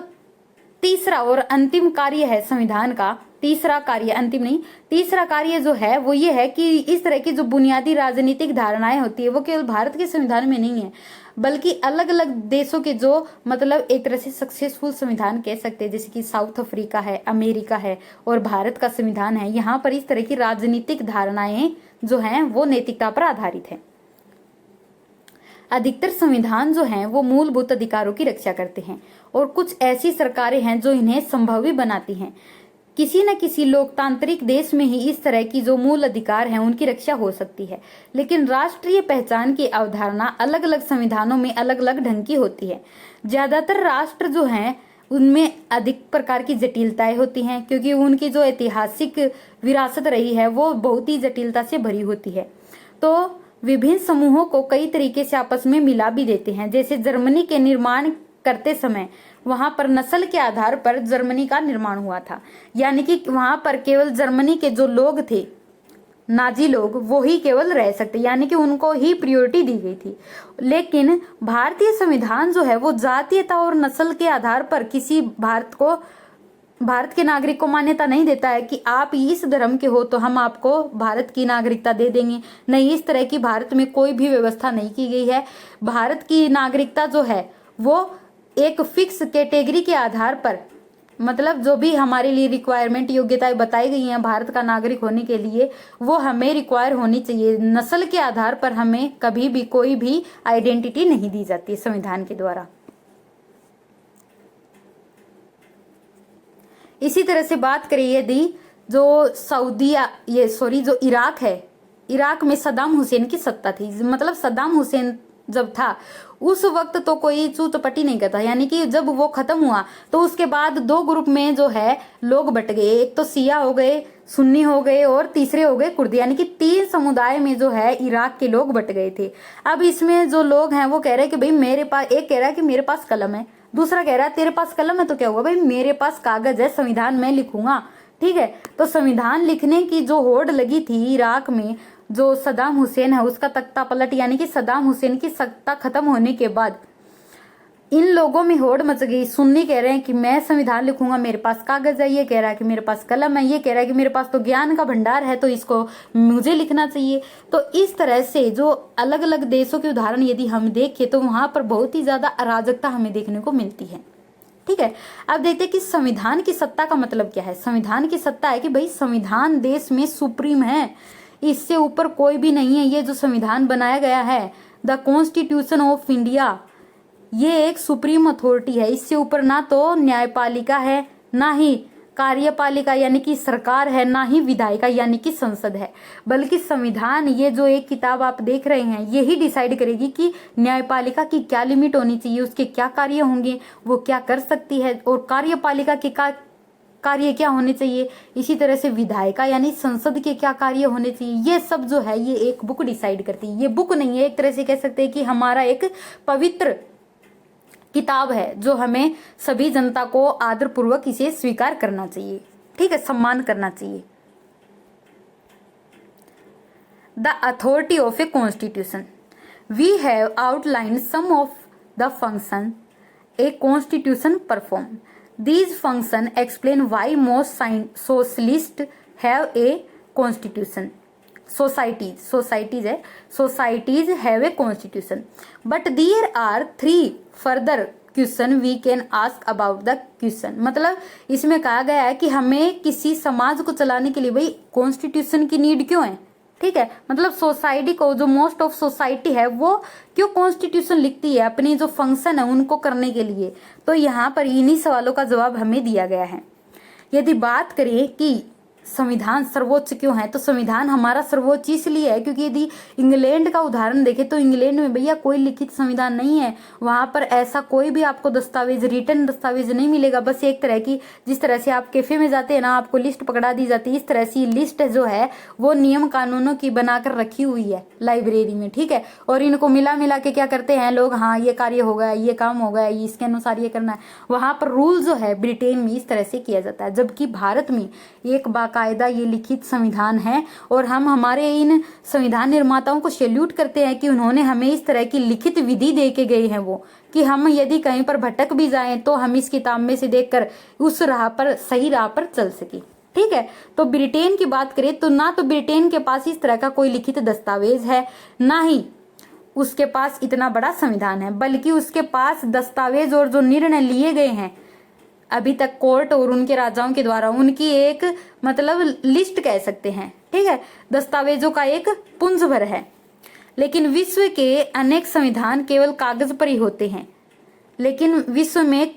तीसरा और अंतिम कार्य है संविधान का, तीसरा कार्य, अंतिम नहीं, तीसरा कार्य जो है वो ये है कि इस तरह की जो बुनियादी राजनीतिक धारणाएं होती है वो केवल भारत के संविधान में नहीं है, बल्कि अलग अलग देशों के जो मतलब एक तरह से सक्सेसफुल संविधान कह सकते हैं, जैसे कि साउथ अफ्रीका है, अमेरिका है और भारत का संविधान है, यहाँ पर इस तरह की राजनीतिक धारणाएं जो हैं वो नैतिकता पर आधारित है। अधिकतर संविधान जो हैं वो मूलभूत अधिकारों की रक्षा करते हैं और कुछ ऐसी सरकारें हैं जो इन्हें संभव भी बनाती हैं किसी न किसी लोकतांत्रिक देश में ही इस तरह की जो मूल अधिकार हैं उनकी रक्षा हो सकती है। लेकिन राष्ट्रीय पहचान की अवधारणा अलग अलग संविधानों में अलग अलग ढंग की होती है। ज्यादातर राष्ट्र जो हैं उनमें अधिक प्रकार की जटिलताएं होती हैं, क्योंकि उनकी जो ऐतिहासिक विरासत रही है वो बहुत ही जटिलता से भरी होती है। तो विभिन्न समूहों को कई तरीके से आपस में मिला भी देते हैं। जैसे जर्मनी के निर्माण करते समय वहां पर नस्ल के आधार पर जर्मनी का निर्माण हुआ था, यानी कि वहां पर केवल जर्मनी के जो लोग थे, नाजी लोग, वो ही केवल रह सकते, यानी कि उनको ही प्रायोरिटी दी गई थी। लेकिन भारतीय संविधान जो है वो जातीयता और नस्ल के आधार पर किसी भारत के नागरिक को मान्यता नहीं देता है कि आप इस धर्म के हो तो हम आपको भारत की नागरिकता दे देंगे। नहीं, इस तरह की भारत में कोई भी व्यवस्था नहीं की गई है। भारत की नागरिकता जो है वो एक फिक्स कैटेगरी के आधार पर, मतलब जो भी हमारे लिए रिक्वायरमेंट योग्यताएं बताई गई हैं भारत का नागरिक होने के लिए, वो हमें रिक्वायर होनी चाहिए। नस्ल के आधार पर हमें कभी भी कोई भी आइडेंटिटी नहीं दी जाती संविधान के द्वारा। इसी तरह से बात करें यदि जो जो इराक है, इराक में सद्दाम हुसैन की सत्ता थी। मतलब सद्दाम हुसैन जब था उस वक्त तो कोई चूतपटी नहीं करता, यानी कि जब वो खत्म हुआ तो उसके बाद दो ग्रुप में जो है लोग बट गए। एक तो शिया हो गए, सुन्नी हो गए और तीसरे हो गए कुर्द, यानी कि 3 समुदाय में जो है इराक के लोग बट गए थे। अब इसमें जो लोग हैं वो कह रहे हैं कि भाई मेरे पास, एक कह रहा है कि मेरे पास कलम है, दूसरा कह रहा है तेरे पास कलम है तो क्या हुआ भाई, मेरे पास कागज है, संविधान मैं लिखूंगा। ठीक है, तो संविधान लिखने की जो होड़ लगी थी इराक में, जो सद्दाम हुसैन है उसका तख्ता पलट, यानी कि सद्दाम हुसैन की सत्ता खत्म होने के बाद इन लोगों में होड़ मच गई। सुन्नी कह रहे हैं कि मैं संविधान लिखूंगा, मेरे पास कागज है, ये कह रहा है कि मेरे पास कलम है, ये कह रहा है कि मेरे पास तो ज्ञान का भंडार है तो इसको मुझे लिखना चाहिए। तो इस तरह से जो अलग अलग देशों के उदाहरण यदि हम देखें तो वहां पर बहुत ही ज्यादा अराजकता हमें देखने को मिलती है। ठीक है, अब देखते हैं कि संविधान की सत्ता का मतलब क्या है। संविधान की सत्ता है कि भाई संविधान देश में सुप्रीम है, इससे ऊपर कोई भी नहीं है। ये जो संविधान बनाया गया है, द कॉन्स्टिट्यूशन ऑफ इंडिया, ये एक सुप्रीम अथॉरिटी है। इससे ऊपर ना तो न्यायपालिका है, ना ही कार्यपालिका यानी कि सरकार है, ना ही विधायिका यानी कि संसद है, बल्कि संविधान, ये जो एक किताब आप देख रहे हैं, यही डिसाइड करेगी कि न्यायपालिका की क्या लिमिट होनी चाहिए, उसके क्या कार्य होंगे, वो क्या कर सकती है, और कार्यपालिका के कार्य क्या होने चाहिए। इसी तरह से विधायिका यानी संसद के क्या कार्य होने चाहिए, ये सब जो है ये एक बुक डिसाइड करती है। ये बुक नहीं है, एक तरह से कह सकते हैं कि हमारा एक पवित्र किताब है जो हमें सभी जनता को आदर पूर्वक इसे स्वीकार करना चाहिए। ठीक है, सम्मान करना चाहिए। The authority of a constitution, we have outlined some of the function a constitution perform. These functions explain why most socialists have a constitution. Societies have a constitution, but there are 3 further question we can ask about the question. मतलब इसमें कहा गया है कि हमें किसी समाज को चलाने के लिए भाई कॉन्स्टिट्यूशन की नीड क्यों है। ठीक है, मतलब सोसाइटी को, जो मोस्ट ऑफ सोसाइटी है वो क्यों कॉन्स्टिट्यूशन लिखती है, अपनी जो फंक्शन है उनको करने के लिए। तो यहाँ पर इन्हीं सवालों का जवाब हमें दिया गया है। यदि बात करें कि संविधान सर्वोच्च क्यों है, तो संविधान हमारा सर्वोच्च इसलिए है क्योंकि यदि इंग्लैंड का उदाहरण देखें तो इंग्लैंड में भैया कोई लिखित संविधान नहीं है। वहां पर ऐसा कोई भी आपको दस्तावेज, रिटर्न दस्तावेज नहीं मिलेगा। बस एक तरह की, जिस तरह से आप कैफे में जाते हैं ना, आपको लिस्ट पकड़ा दी जाती है, इस तरह से लिस्ट जो है वो नियम कानूनों की बनाकर रखी हुई है लाइब्रेरी में। ठीक है, और इनको मिला मिला के क्या करते हैं लोग, हाँ ये कार्य हो गया, ये काम हो गया, इसके अनुसार ये करना है। वहां पर रूल जो है ब्रिटेन में इस तरह से किया जाता है, जबकि भारत में एक बाकायदा ये लिखित संविधान है। और हम हमारे इन संविधान निर्माताओं को सैल्यूट करते हैं कि उन्होंने हमें इस तरह की लिखित विधि दे के गए हैं, वो कि हम यदि कहीं पर भटक भी जाएं तो हम इस किताब में से देखकर उस राह पर, सही राह पर चल सके। ठीक है, तो ब्रिटेन की बात करें तो ना तो ब्रिटेन के पास इस तरह का कोई लिखित दस्तावेज है, ना ही उसके पास इतना बड़ा संविधान है, बल्कि उसके पास दस्तावेज और जो निर्णय लिए गए हैं अभी तक कोर्ट और उनके राजाओं के द्वारा, उनकी एक मतलब लिस्ट कह सकते हैं। ठीक है, दस्तावेजों का एक पुंज भर है। लेकिन विश्व के अनेक संविधान केवल कागज पर ही होते हैं, लेकिन विश्व में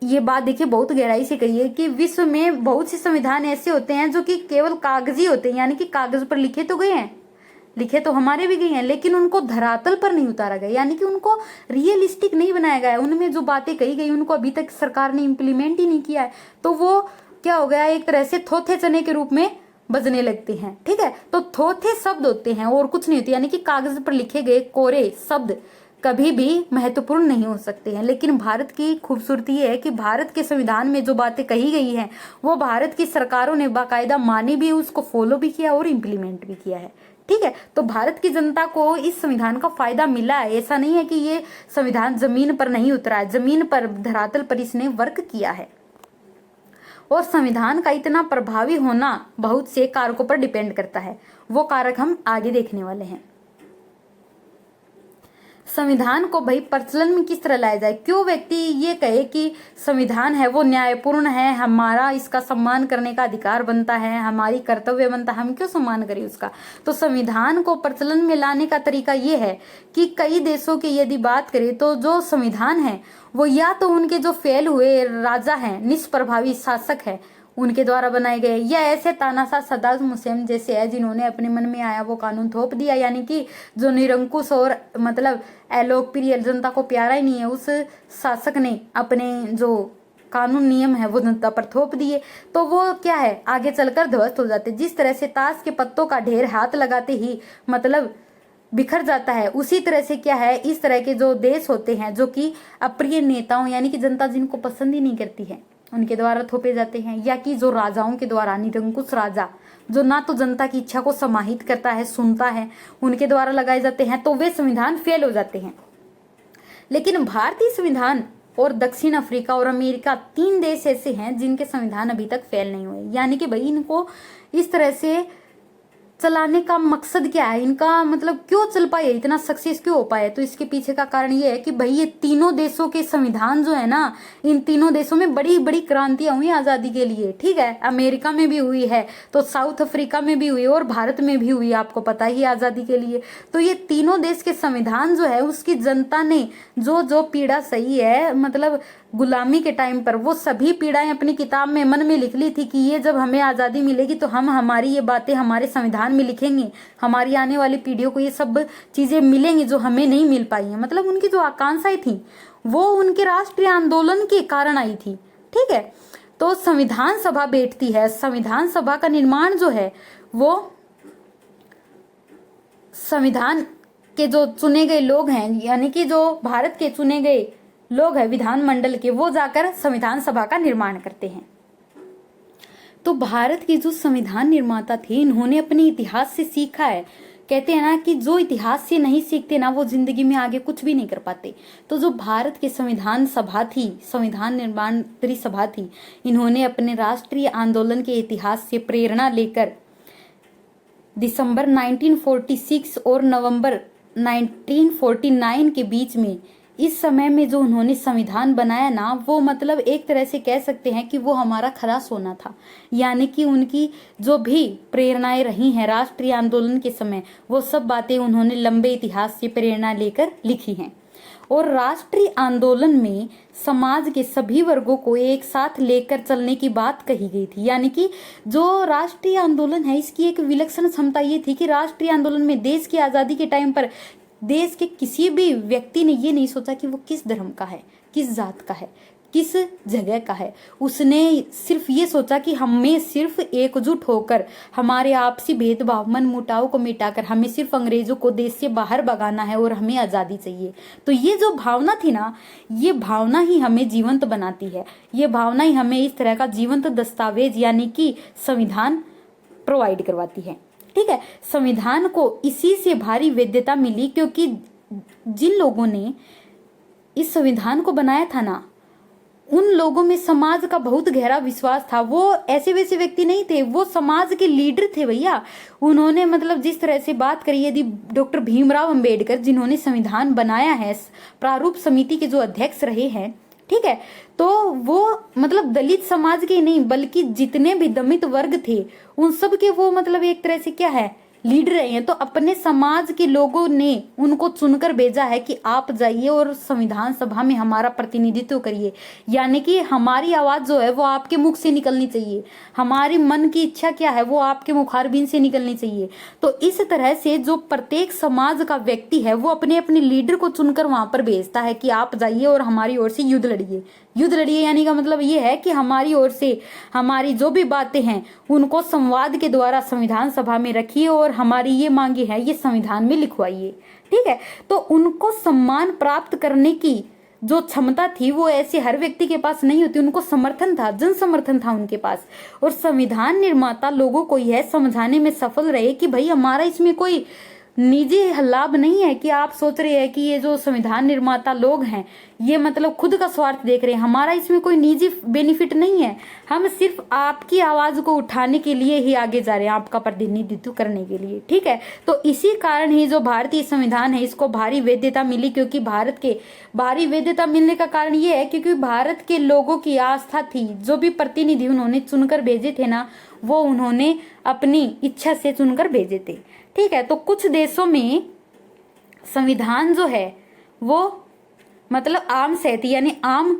ये बात देखिए बहुत गहराई से कही है कि विश्व में बहुत से संविधान ऐसे होते हैं जो कि केवल कागजी होते हैं, यानी कि कागज पर लिखे तो गए हैं, लिखे तो हमारे भी गए हैं, लेकिन उनको धरातल पर नहीं उतारा गया, यानी कि उनको रियलिस्टिक नहीं बनाया गया। उनमें जो बातें कही गई उनको अभी तक सरकार ने इम्प्लीमेंट ही नहीं किया है, तो वो क्या हो गया, एक तरह से थोथे चने के रूप में बजने लगते हैं। ठीक है, तो थोथे शब्द होते हैं और कुछ नहीं होते, यानी कि कागज पर लिखे गए कोरे शब्द कभी भी महत्वपूर्ण नहीं हो सकते हैं। लेकिन भारत की खूबसूरती ये है कि भारत के संविधान में जो बातें कही गई हैं वो भारत की सरकारों ने बाकायदा मानी भी, उसको फॉलो भी किया और इम्प्लीमेंट भी किया है। ठीक है, तो भारत की जनता को इस संविधान का फायदा मिला है। ऐसा नहीं है कि ये संविधान जमीन पर नहीं उतरा है, जमीन पर धरातल पर इसने वर्क किया है। और संविधान का इतना प्रभावी होना बहुत से कारकों पर डिपेंड करता है, वो कारक हम आगे देखने वाले हैं। संविधान को भाई प्रचलन में किस तरह लाया जाए, क्यों व्यक्ति ये कहे कि संविधान है वो न्यायपूर्ण है, हमारा इसका सम्मान करने का अधिकार बनता है, हमारी कर्तव्य बनता है, हम क्यों सम्मान करें उसका। तो संविधान को प्रचलन में लाने का तरीका ये है कि कई देशों की यदि बात करें तो जो संविधान है वो या तो उनके जो फेल हुए राजा हैं, निष्प्रभावी शासक है, उनके द्वारा बनाए गए, या ऐसे तानाशाह सद्दाम हुसैन जैसे है जिन्होंने अपने मन में आया वो कानून थोप दिया, यानी कि जो निरंकुश और मतलब अलोकप्रिय, जनता को प्यारा ही नहीं है, उस शासक ने अपने जो कानून नियम है वो जनता पर थोप दिए, तो वो क्या है आगे चलकर ध्वस्त हो जाते। जिस तरह से ताश के पत्तों का ढेर हाथ लगाते ही मतलब बिखर जाता है, उसी तरह से क्या है इस तरह के जो देश होते हैं जो कि अप्रिय नेताओं, यानी कि जनता जिनको पसंद ही नहीं करती है, उनके द्वारा थोपे जाते हैं, या कि जो राजाओं के द्वारा, निरंकुश राजा जो ना तो जनता की इच्छा को समाहित करता है, सुनता है, उनके द्वारा लगाए जाते हैं, तो वे संविधान फेल हो जाते हैं। लेकिन भारतीय संविधान और दक्षिण अफ्रीका और अमेरिका 3 देश ऐसे हैं जिनके संविधान अभी तक फेल नहीं हुए, यानी कि भाई इनको इस तरह से चलाने का मकसद क्या है, इनका मतलब क्यों चल पाए, इतना सक्सेस क्यों हो पाए। तो इसके पीछे का कारण ये है कि भाई ये तीनों देशों के संविधान जो है ना, इन तीनों देशों में बड़ी बड़ी क्रांतियां हुई आजादी के लिए। ठीक है, अमेरिका में भी हुई है, तो साउथ अफ्रीका में भी हुई और भारत में भी हुई, आपको पता ही आजादी के लिए। तो ये तीनों देश के संविधान जो है उसकी जनता ने जो जो पीड़ा सही है मतलब गुलामी के टाइम पर, वो सभी पीड़ाएं अपनी किताब में मन में लिख ली थी कि ये जब हमें आजादी मिलेगी तो हम हमारी ये बातें हमारे संविधान में लिखेंगे, हमारी आने वाली पीढ़ियों को ये सब चीजें मिलेंगी जो हमें नहीं मिल पाई है। मतलब उनकी जो आकांक्षाएं थी वो उनके राष्ट्रीय आंदोलन के कारण आई थी। ठीक है, तो संविधान सभा बैठती है, संविधान सभा का निर्माण जो है वो संविधान के जो चुने गए लोग हैं, यानी कि जो भारत के चुने गए लोग हैं विधानमंडल के, वो जाकर संविधान सभा का निर्माण करते हैं। तो भारत के जो संविधान निर्माता थे इन्होंने अपने इतिहास से सीखा है। कहते हैं ना कि जो इतिहास से नहीं सीखते ना वो जिंदगी में आगे कुछ भी नहीं कर पाते। तो जो भारत के संविधान सभा थी, संविधान निर्माण सभा थी, इन्होंने अपने राष्ट्रीय आंदोलन के इतिहास से प्रेरणा लेकर दिसंबर 1946 और नवंबर 1949 के बीच में इस समय में जो उन्होंने संविधान बनाया ना, वो मतलब एक तरह से कह सकते हैं कि वो हमारा खरा सोना था। यानी कि उनकी जो भी प्रेरणाएं रही हैं राष्ट्रीय आंदोलन के समय, वो सब बातें उन्होंने लंबे इतिहास से प्रेरणा लेकर लिखी हैं। और राष्ट्रीय आंदोलन में समाज के सभी वर्गों को एक साथ लेकर चलने की बात कही गई थी। यानी कि जो राष्ट्रीय आंदोलन है इसकी एक विलक्षण क्षमता ये थी कि राष्ट्रीय आंदोलन में देश की आजादी के टाइम पर देश के किसी भी व्यक्ति ने ये नहीं सोचा कि वो किस धर्म का है, किस जात का है, किस जगह का है। उसने सिर्फ ये सोचा कि हमें सिर्फ एकजुट होकर हमारे आपसी भेदभाव मन मुटाव को मिटाकर हमें सिर्फ अंग्रेजों को देश से बाहर भगाना है और हमें आजादी चाहिए। तो ये जो भावना थी ना, ये भावना ही हमें जीवंत बनाती है, ये भावना ही हमें इस तरह का जीवंत दस्तावेज यानी कि संविधान प्रोवाइड करवाती है। ठीक है, संविधान को इसी से भारी वैधता मिली क्योंकि जिन लोगों ने इस संविधान को बनाया था ना, उन लोगों में समाज का बहुत गहरा विश्वास था। वो ऐसे वैसे व्यक्ति नहीं थे, वो समाज के लीडर थे भैया। उन्होंने मतलब जिस तरह से बात करी, यदि डॉक्टर भीमराव अंबेडकर जिन्होंने संविधान बनाया है, प्रारूप समिति के जो अध्यक्ष रहे हैं, ठीक है, तो वो मतलब दलित समाज के नहीं बल्कि जितने भी दमित वर्ग थे उन सब के वो मतलब एक तरह से क्या है लीड रहे हैं, तो अपने समाज के लोगों ने उनको चुनकर भेजा है कि आप जाइए और संविधान सभा में हमारा प्रतिनिधित्व करिए। यानी कि हमारी आवाज जो है वो आपके मुख से निकलनी चाहिए, हमारी मन की इच्छा क्या है वो आपके मुखारबिन से निकलनी चाहिए। तो इस तरह से जो प्रत्येक समाज का व्यक्ति है वो अपने अपने लीडर को चुनकर वहां पर भेजता है कि आप जाइए और हमारी ओर से युद्ध लड़िए। युद्ध लड़िए यानी का मतलब ये है कि हमारी ओर से हमारी जो भी बातें हैं उनको संवाद के द्वारा संविधान सभा में रखिए और हमारी ये मांगे हैं ये संविधान में लिखवाइए। ठीक है, तो उनको सम्मान प्राप्त करने की जो क्षमता थी वो ऐसे हर व्यक्ति के पास नहीं होती, उनको समर्थन था, जन समर्थन था उनके पास। और संविधान निर्माता लोगों को यह समझाने में सफल रहे कि भाई हमारा इसमें कोई निजी लाभ नहीं है कि आप सोच रहे हैं कि ये जो संविधान निर्माता लोग हैं ये मतलब खुद का स्वार्थ देख रहे हैं, हमारा इसमें कोई निजी बेनिफिट नहीं है, हम सिर्फ आपकी आवाज को उठाने के लिए ही आगे जा रहे हैं, आपका प्रतिनिधित्व करने के लिए। ठीक है, तो इसी कारण ही जो भारतीय संविधान है इसको भारी वैधता मिली, क्योंकि भारत के भारी वैधता मिलने का कारण ये है क्योंकि भारत के लोगों की आस्था थी, जो भी प्रतिनिधि उन्होंने चुनकर भेजे थे ना वो उन्होंने अपनी इच्छा से चुनकर भेजे थे। ठीक है, तो कुछ देशों में संविधान जो है वो मतलब आम सहमति यानी आम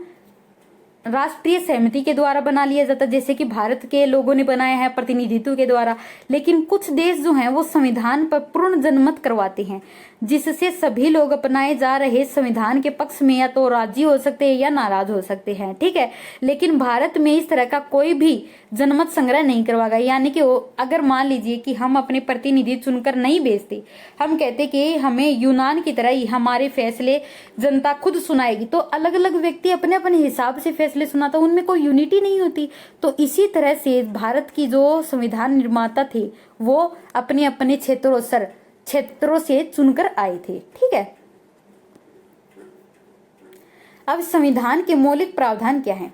राष्ट्रीय सहमति के द्वारा बना लिया जाता, जैसे कि भारत के लोगों ने बनाया है प्रतिनिधित्व के द्वारा। लेकिन कुछ देश जो हैं वो संविधान पर पूर्ण जनमत करवाते हैं, जिससे सभी लोग अपनाए जा रहे संविधान के पक्ष में या तो राजी हो सकते हैं या नाराज हो सकते हैं। ठीक है, लेकिन भारत में इस तरह का कोई भी जनमत संग्रह नहीं करवाएगा। यानी कि अगर मान लीजिए कि हम अपने प्रतिनिधि चुनकर नहीं भेजते, हम कहते कि हमें यूनान की तरह ही हमारे फैसले जनता खुद सुनाएगी, तो अलग अलग व्यक्ति अपने अपने हिसाब से फैसले सुनाता, उनमें कोई यूनिटी नहीं होती। तो इसी तरह से भारत की जो संविधान निर्माता थे वो अपने अपने क्षेत्रों से चुनकर आए थे। ठीक है, अब संविधान के मौलिक प्रावधान क्या है?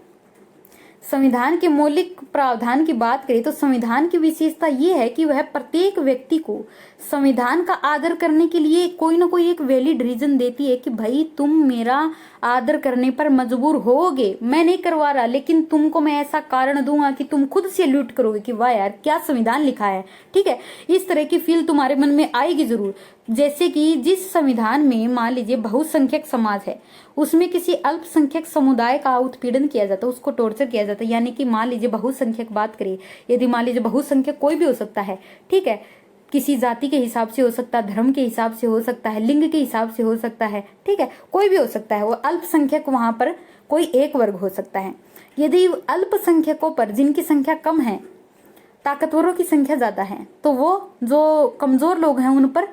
संविधान के मौलिक प्रावधान की बात करें तो संविधान की विशेषता ये है कि वह प्रत्येक व्यक्ति को संविधान का आदर करने के लिए कोई ना कोई एक वैलिड रीजन देती है कि भाई तुम मेरा आदर करने पर मजबूर होगे, मैं नहीं करवा रहा लेकिन तुमको मैं ऐसा कारण दूंगा कि तुम खुद से लूट करोगे कि वाह यार क्या संविधान लिखा है। ठीक है, इस तरह की फील तुम्हारे मन में आएगी जरूर। जैसे कि जिस संविधान में मान लीजिए बहुसंख्यक समाज है, उसमें किसी अल्पसंख्यक समुदाय का उत्पीड़न किया जाता है, उसको टॉर्चर किया जाता है। यानी कि मान लीजिए बहुसंख्यक बात करें, यदि मान लीजिए बहुसंख्यक कोई भी हो सकता है, ठीक है, किसी जाति के हिसाब से हो सकता है, धर्म के हिसाब से हो सकता है, लिंग के हिसाब से हो सकता है, ठीक है, कोई भी हो सकता है। वो अल्पसंख्यक वहां पर कोई एक वर्ग हो सकता है। यदि अल्पसंख्यकों पर जिनकी संख्या कम है, ताकतवरों की संख्या ज्यादा है, तो वो जो कमजोर लोग हैं उन पर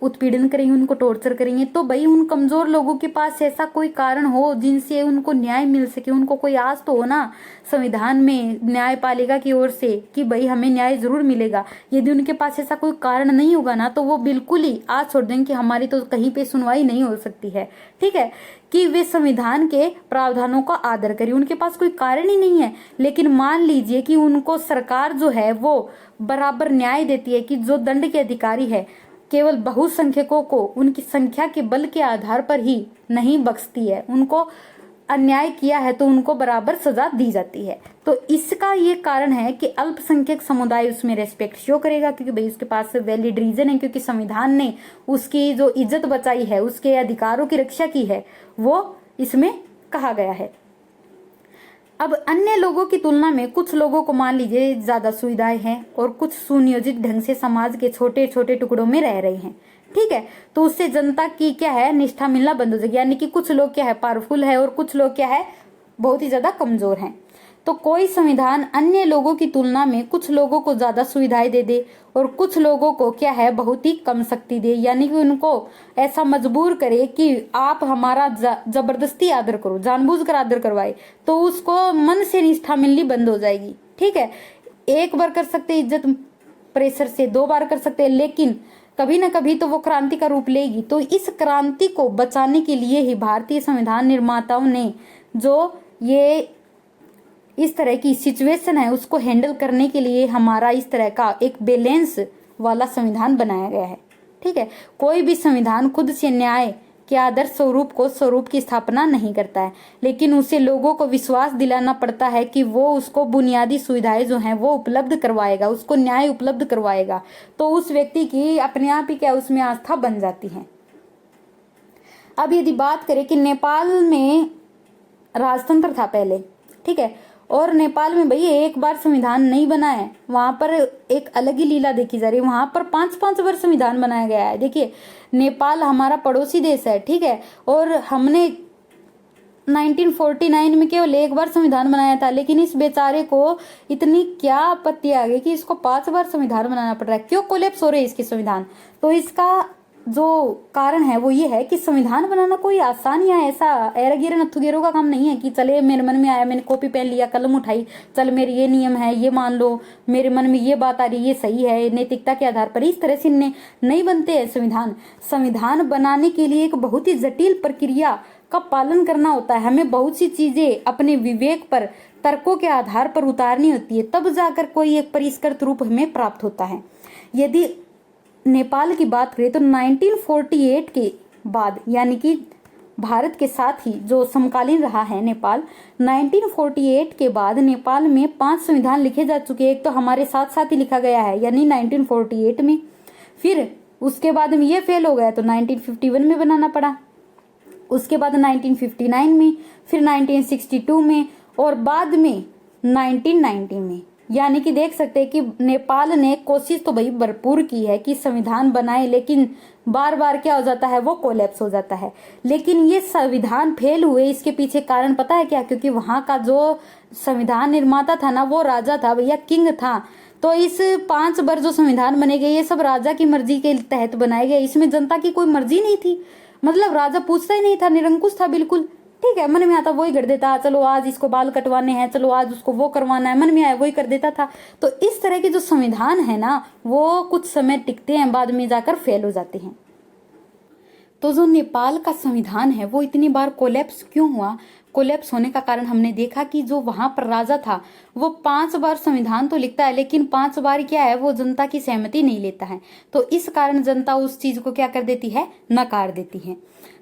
उत्पीड़न करेंगे, उनको टॉर्चर करेंगे। तो भाई उन कमजोर लोगों के पास ऐसा कोई कारण हो जिनसे उनको न्याय मिल सके, उनको कोई आस तो हो ना संविधान में न्यायपालिका की ओर से कि भाई हमें न्याय जरूर मिलेगा। यदि उनके पास ऐसा कोई कारण नहीं होगा ना तो वो बिल्कुल ही आज छोड़ देंगे कि हमारी तो कहीं पे सुनवाई नहीं हो सकती है। ठीक है, कि वे संविधान के प्रावधानों का आदर करें, उनके पास कोई कारण ही नहीं है। लेकिन मान लीजिए कि उनको सरकार जो है वो बराबर न्याय देती है कि जो दंड के अधिकारी है केवल बहुसंख्यकों को उनकी संख्या के बल के आधार पर ही नहीं बख्शती है, उनको अन्याय किया है तो उनको बराबर सजा दी जाती है। तो इसका ये कारण है कि अल्पसंख्यक समुदाय उसमें रेस्पेक्ट शो करेगा, क्योंकि भाई उसके पास वैलिड रीजन है, क्योंकि संविधान ने उसकी जो इज्जत बचाई है, उसके अधिकारों की रक्षा की है, वो इसमें कहा गया है। अब अन्य लोगों की तुलना में कुछ लोगों को मान लीजिए ज्यादा सुविधाएं हैं और कुछ सुनियोजित ढंग से समाज के छोटे छोटे टुकड़ों में रह रहे हैं। ठीक है, तो उससे जनता की क्या है निष्ठा मिलना बंद हो जाएगी। यानी कि कुछ लोग क्या है पावरफुल है और कुछ लोग क्या है बहुत ही ज्यादा कमजोर हैं। तो कोई संविधान अन्य लोगों की तुलना में कुछ लोगों को ज्यादा सुविधाएं दे दे और कुछ लोगों को क्या है बहुत ही कम शक्ति दे, यानी कि उनको ऐसा मजबूर करे कि आप हमारा जबरदस्ती आदर करो, जानबूझकर आदर करवाए, तो उसको मन से निष्ठा मिलनी बंद हो जाएगी। ठीक है, एक बार कर सकते इज्जत प्रेशर से, 2 बार कर सकते, लेकिन कभी ना कभी तो वो क्रांति का रूप लेगी। तो इस क्रांति को बचाने के लिए ही भारतीय संविधान निर्माताओं ने जो ये इस तरह की सिचुएशन है उसको हैंडल करने के लिए हमारा इस तरह का एक बैलेंस वाला संविधान बनाया गया है। ठीक है, कोई भी संविधान खुद से न्याय के आदर्श स्वरूप को स्वरूप की स्थापना नहीं करता है, लेकिन उसे लोगों को विश्वास दिलाना पड़ता है कि वो उसको बुनियादी सुविधाएं जो हैं वो उपलब्ध करवाएगा, उसको न्याय उपलब्ध करवाएगा। तो उस व्यक्ति की अपने आप ही क्या उसमें आस्था बन जाती है। अब यदि बात करें कि नेपाल में राजतंत्र था पहले, ठीक है, और नेपाल में भाई एक बार संविधान नहीं बना है, वहां पर एक अलग ही लीला देखी जा रही है। वहां पर 5-5 बार संविधान बनाया गया है। देखिए, नेपाल हमारा पड़ोसी देश है, ठीक है, और हमने 1949 में केवल एक बार संविधान बनाया था, लेकिन इस बेचारे को इतनी क्या आपत्ति आ गई कि इसको 5 बार संविधान बनाना पड़ रहा है। क्यों कोलैप्स हो रहे हैं इसके संविधान? तो इसका जो कारण है वो ये है कि संविधान बनाना कोई आसान या ऐसा एरगिर नथुगेरों का काम नहीं है कि चले मेरे मन में आया, मैंने कॉपी पेन लिया, कलम उठाई, चल मेरे ये नियम है, ये मान लो, मेरे मन में ये बात आ रही, ये सही है, नैतिकता के आधार पर इस तरह से नहीं बनते हैं संविधान। संविधान बनाने के लिए एक बहुत ही जटिल प्रक्रिया का पालन करना होता है। हमें बहुत सी चीजें अपने विवेक पर, तर्कों के आधार पर उतारनी होती है, तब जाकर कोई एक परिष्कृत रूप हमें प्राप्त होता है। यदि नेपाल की बात करें तो 1948 के बाद, यानी कि भारत के साथ ही जो समकालीन रहा है नेपाल, 1948 के बाद नेपाल में 5 संविधान लिखे जा चुके हैं। एक तो हमारे साथ साथ ही लिखा गया है, यानी 1948 में, फिर उसके बाद में ये फेल हो गया तो 1951 में बनाना पड़ा, उसके बाद 1959 में, फिर 1962 में, और बाद में 1990 में। यानी कि देख सकते हैं कि नेपाल ने कोशिश तो भाई भरपूर की है कि संविधान बनाए, लेकिन बार बार क्या हो जाता है, वो कोलैप्स हो जाता है। लेकिन ये संविधान फेल हुए, इसके पीछे कारण पता है क्या? क्योंकि वहां का जो संविधान निर्माता था ना, वो राजा था भैया, किंग था। तो इस 5 बार जो संविधान बने गए, ये सब राजा की मर्जी के तहत बनाए गए। इसमें जनता की कोई मर्जी नहीं थी, मतलब राजा पूछता ही नहीं था, निरंकुश था बिल्कुल, ठीक है, मन में आता वही कर देता, चलो आज इसको बाल कटवाने हैं, चलो आज उसको वो करवाना है, मन में आया वही कर देता था। तो इस तरह के जो संविधान है ना, वो कुछ समय टिकते हैं, बाद में जाकर फेल हो जाते हैं। तो जो नेपाल का संविधान है वो इतनी बार कोलैप्स क्यों हुआ? कोलैप्स होने का कारण हमने देखा कि जो वहां पर राजा था वो 5 बार संविधान तो लिखता है, लेकिन 5 बार क्या है, वो जनता की सहमति नहीं लेता है। तो इस कारण जनता उस चीज को क्या कर देती है, नकार देती है।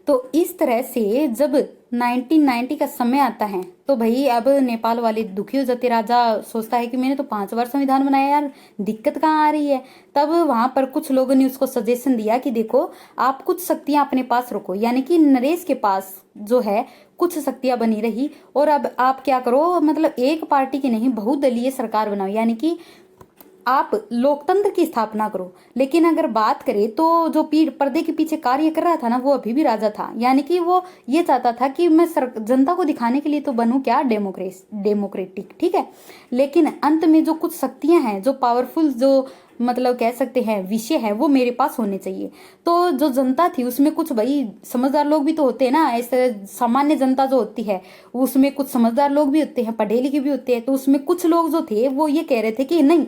तो इस तरह से जब 1990 का समय आता है तो भाई अब नेपाल वाले दुखी हो जाते, राजा सोचता है कि मैंने तो 5 बार संविधान बनाया यार, दिक्कत कहाँ आ रही है। तब वहां पर कुछ लोगों ने उसको सजेशन दिया कि देखो आप कुछ शक्तियां अपने पास रखो, यानी कि नरेश के पास जो है कुछ शक्तियां बनी रही, और अब आप क्या करो, मतलब एक पार्टी की नहीं बहुदलीय सरकार बनाओ, यानी कि आप लोकतंत्र की स्थापना करो। लेकिन अगर बात करें तो जो पर्दे के पीछे कार्य कर रहा था ना, वो अभी भी राजा था, यानी कि वो ये चाहता था कि मैं जनता को दिखाने के लिए तो बनूं क्या, डेमोक्रेटिक, ठीक है। लेकिन अंत में जो कुछ शक्तियां हैं, जो पावरफुल, जो मतलब कह सकते हैं विषय है, वो मेरे पास होने चाहिए। तो जो जनता थी उसमें कुछ भाई समझदार लोग भी तो होते हैं ना, ऐसे सामान्य जनता जो होती है उसमें कुछ समझदार लोग भी होते हैं, पढ़े लिखे भी होते हैं। तो उसमें कुछ लोग जो थे वो ये कह रहे थे कि नहीं,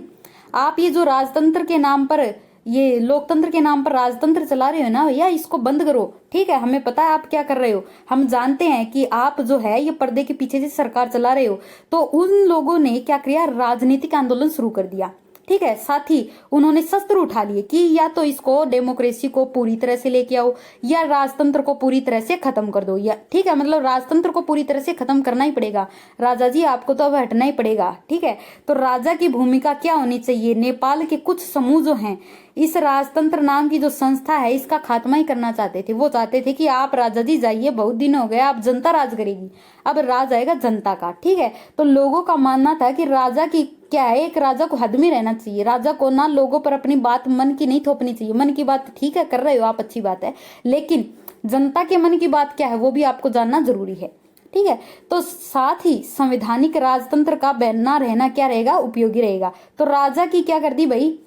आप ये जो राजतंत्र के नाम पर, ये लोकतंत्र के नाम पर राजतंत्र चला रहे हो ना भैया, इसको बंद करो, ठीक है, हमें पता है आप क्या कर रहे हो, हम जानते हैं कि आप जो है ये पर्दे के पीछे से सरकार चला रहे हो। तो उन लोगों ने क्या किया, राजनीतिक आंदोलन शुरू कर दिया, ठीक है। साथ ही उन्होंने शस्त्र उठा लिए कि या तो इसको डेमोक्रेसी को पूरी तरह से लेके आओ, या राजतंत्र को पूरी तरह से खत्म कर दो, या ठीक है, मतलब राजतंत्र को पूरी तरह से खत्म करना ही पड़ेगा, राजा जी आपको तो अब हटना ही पड़ेगा, ठीक है। तो राजा की भूमिका क्या होनी चाहिए? नेपाल के कुछ समूह जो हैं इस राजतंत्र नाम की जो संस्था है इसका खात्मा ही करना चाहते थे। वो चाहते थे कि आप राजा जी जाइए, बहुत दिन हो गए, अब जनता राज करेगी, अब राज आएगा जनता का, ठीक है। तो लोगों का मानना था कि राजा की क्या है, एक राजा को हद में रहना चाहिए, राजा को ना लोगों पर अपनी बात मन की नहीं थोपनी चाहिए। मन की बात ठीक है कर रहे हो आप, अच्छी बात है, लेकिन जनता के मन की बात क्या है वो भी आपको जानना जरूरी है, ठीक है। तो साथ ही संवैधानिक राजतंत्र का बना रहना क्या रहेगा, उपयोगी रहेगा। तो राजा की क्या कर दी भाई,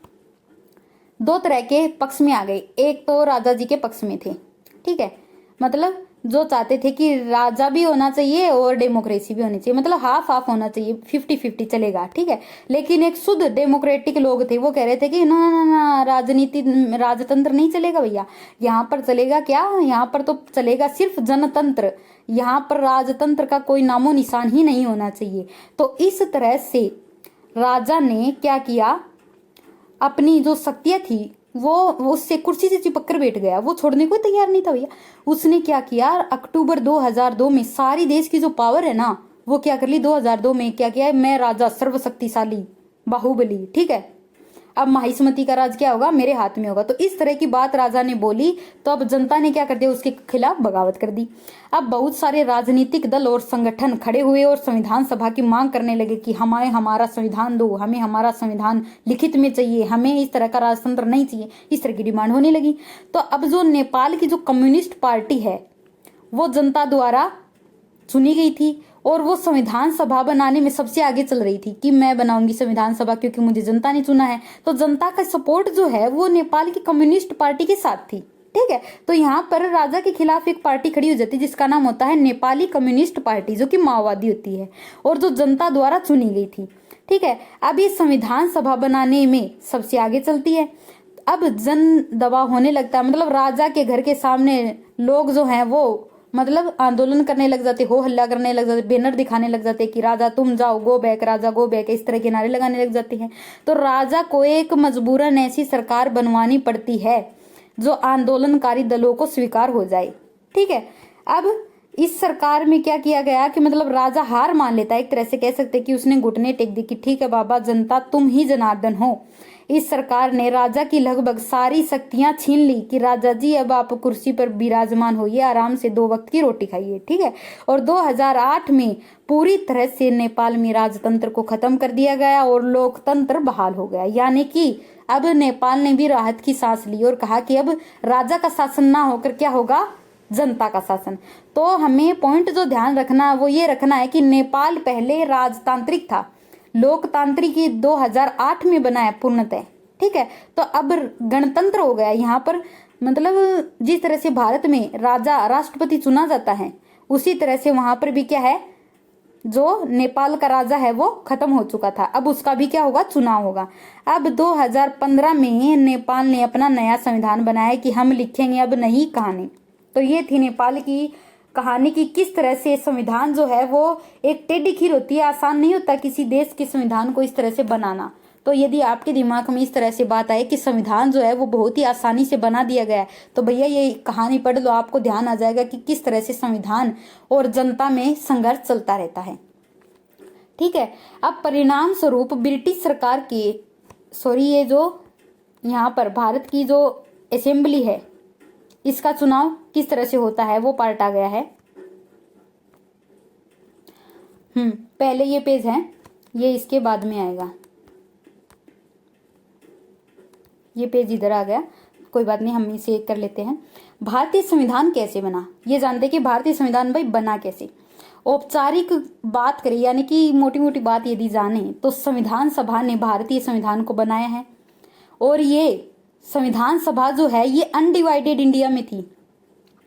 2 तरह के पक्ष में आ गए। एक तो राजा जी के पक्ष में थे, ठीक है, मतलब जो चाहते थे कि राजा भी होना चाहिए और डेमोक्रेसी भी होनी चाहिए, मतलब हाफ हाफ होना चाहिए, 50-50 चलेगा, ठीक है। लेकिन एक शुद्ध डेमोक्रेटिक लोग थे, वो कह रहे थे कि ना ना ना, राजनीति राजतंत्र नहीं चलेगा भैया, यहाँ पर चलेगा क्या, यहाँ पर तो चलेगा सिर्फ जनतंत्र, यहाँ पर राजतंत्र का कोई नामो निशान ही नहीं होना चाहिए। तो इस तरह से राजा ने क्या किया, अपनी जो शक्तियां थी वो उससे कुर्सी से चिपक कर बैठ गया, वो छोड़ने को तैयार नहीं था भैया। उसने क्या किया, अक्टूबर 2002 में सारी देश की जो पावर है ना वो क्या कर ली, 2002 में क्या किया, मैं राजा सर्वशक्तिशाली बाहुबली, ठीक है, अब माहिष्मती का राज क्या होगा, मेरे हाथ में होगा। तो इस तरह की बात राजा ने बोली, तो अब जनता ने क्या कर दिया, उसके खिलाफ बगावत कर दी। अब बहुत सारे राजनीतिक दल और संगठन खड़े हुए और संविधान सभा की मांग करने लगे कि हमें हमारा संविधान दो, हमें हमारा संविधान लिखित में चाहिए, हमें इस तरह का राजतंत्र नहीं चाहिए, इस तरह की डिमांड होने लगी। तो अब जो नेपाल की जो कम्युनिस्ट पार्टी है वो जनता द्वारा चुनी गई थी और वो संविधान सभा बनाने में सबसे आगे चल रही थी कि मैं बनाऊंगी संविधान सभा क्योंकि मुझे जनता ने चुना है। तो जनता का सपोर्ट जो है वो नेपाल की कम्युनिस्ट पार्टी के साथ थी, ठीक है। तो यहाँ पर राजा के खिलाफ एक पार्टी खड़ी हो जाती है जिसका नाम होता है नेपाली कम्युनिस्ट पार्टी, जो कि माओवादी होती है और जो जनता द्वारा चुनी गई थी, ठीक है। अब ये संविधान सभा बनाने में सबसे आगे चलती है। अब जन दबाव होने लगता है, मतलब राजा के घर के सामने लोग जो हैं वो मतलब आंदोलन करने लग जाते, हो हल्ला करने लग जाते, बैनर दिखाने लग जाते कि राजा तुम जाओ, गो बैक, राजा गो बैक, इस तरह के नारे लगाने लग जाते हैं। तो राजा को एक मजबूरन ऐसी सरकार बनवानी पड़ती है जो आंदोलनकारी दलों को स्वीकार हो जाए, ठीक है। अब इस सरकार में क्या किया गया कि मतलब राजा हार मान लेता है, एक तरह से कह सकते कि उसने घुटने टेक दी कि ठीक है बाबा, जनता तुम ही जनार्दन हो। इस सरकार ने राजा की लगभग सारी शक्तियां छीन ली कि राजा जी अब आप कुर्सी पर विराजमान होइए, आराम से 2 वक्त की रोटी खाइए, ठीक है। और 2008 में पूरी तरह से नेपाल में राजतंत्र को खत्म कर दिया गया और लोकतंत्र बहाल हो गया। यानी कि अब नेपाल ने भी राहत की सांस ली और कहा कि अब राजा का शासन ना होकर क्या होगा, जनता का शासन। तो हमें पॉइंट जो ध्यान रखना वो ये रखना है कि नेपाल पहले राजतांत्रिक था, लोकतांत्रिक 2008 में बना है पूर्णतः, ठीक है। तो अब गणतंत्र हो गया यहाँ पर, मतलब जिस तरह से भारत में राजा राष्ट्रपति चुना जाता है उसी तरह से वहां पर भी क्या है, जो नेपाल का राजा है वो खत्म हो चुका था, अब उसका भी क्या होगा, चुनाव होगा। अब 2015 में नेपाल ने अपना नया संविधान बनाया कि हम लिखेंगे अब नई कहानी। तो ये थी नेपाल की कहानी की किस तरह से संविधान जो है वो एक टेढ़ी खीर होती है, आसान नहीं होता किसी देश के संविधान को इस तरह से बनाना। तो यदि आपके दिमाग में इस तरह से बात आए कि संविधान जो है वो बहुत ही आसानी से बना दिया गया है, तो भैया ये कहानी पढ़ लो, आपको ध्यान आ जाएगा कि किस तरह से संविधान और जनता में संघर्ष चलता रहता है, ठीक है। अब परिणाम स्वरूप ब्रिटिश सरकार की ये जो यहाँ पर भारत की जो असेंबली है इसका चुनाव किस तरह से होता है वो पार्ट आ गया है। पहले ये पेज है, ये इसके बाद में आएगा, ये पेज इधर आ गया, कोई बात नहीं, हम इसे एक कर लेते हैं। भारतीय संविधान कैसे बना, ये जानते हैं कि भारतीय संविधान भाई बना कैसे। औपचारिक बात करें यानी कि मोटी मोटी बात यदि जाने तो संविधान सभा ने भारतीय संविधान को बनाया है और ये संविधान सभा जो है ये अनडिवाइडेड इंडिया में थी,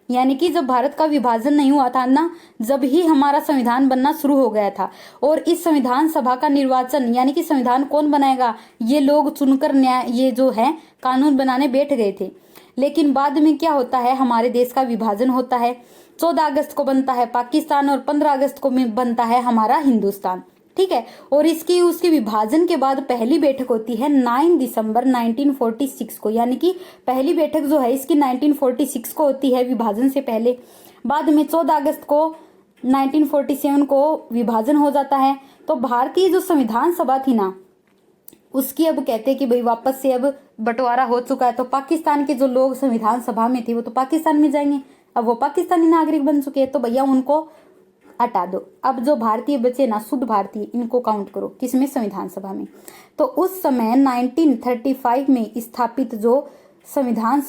यानी कि जब भारत का विभाजन नहीं हुआ था ना, जब ही हमारा संविधान बनना शुरू हो गया था। और इस संविधान सभा का निर्वाचन यानी कि संविधान कौन बनाएगा, ये लोग चुनकर न्याय ये जो है कानून बनाने बैठ गए थे। लेकिन बाद में क्या होता है, हमारे देश का विभाजन होता है, 14 अगस्त को बनता है पाकिस्तान और 15 अगस्त को बनता है हमारा हिंदुस्तान, ठीक है। और उसके विभाजन के बाद पहली बैठक होती है 9 दिसंबर 1946 को, यानी कि पहली बैठक जो है इसकी 1946 को होती है विभाजन से पहले। बाद में 14 अगस्त को 1947 को विभाजन हो जाता है। तो भारतीय जो संविधान सभा थी ना उसकी अब कहते हैं कि भाई वापस से अब बंटवारा हो चुका है, तो पाकिस्तान के जो लोग संविधान सभा में थे वो तो पाकिस्तान में जाएंगे, अब वो पाकिस्तानी नागरिक बन चुके हैं, तो भैया उनको हटा दो। अब जो भारतीय बचे ना, शुद्ध भारतीय, इनको काउंट करो किसमें, संविधान सभा में। तो उस समय 1935 में स्थापित जो संविधान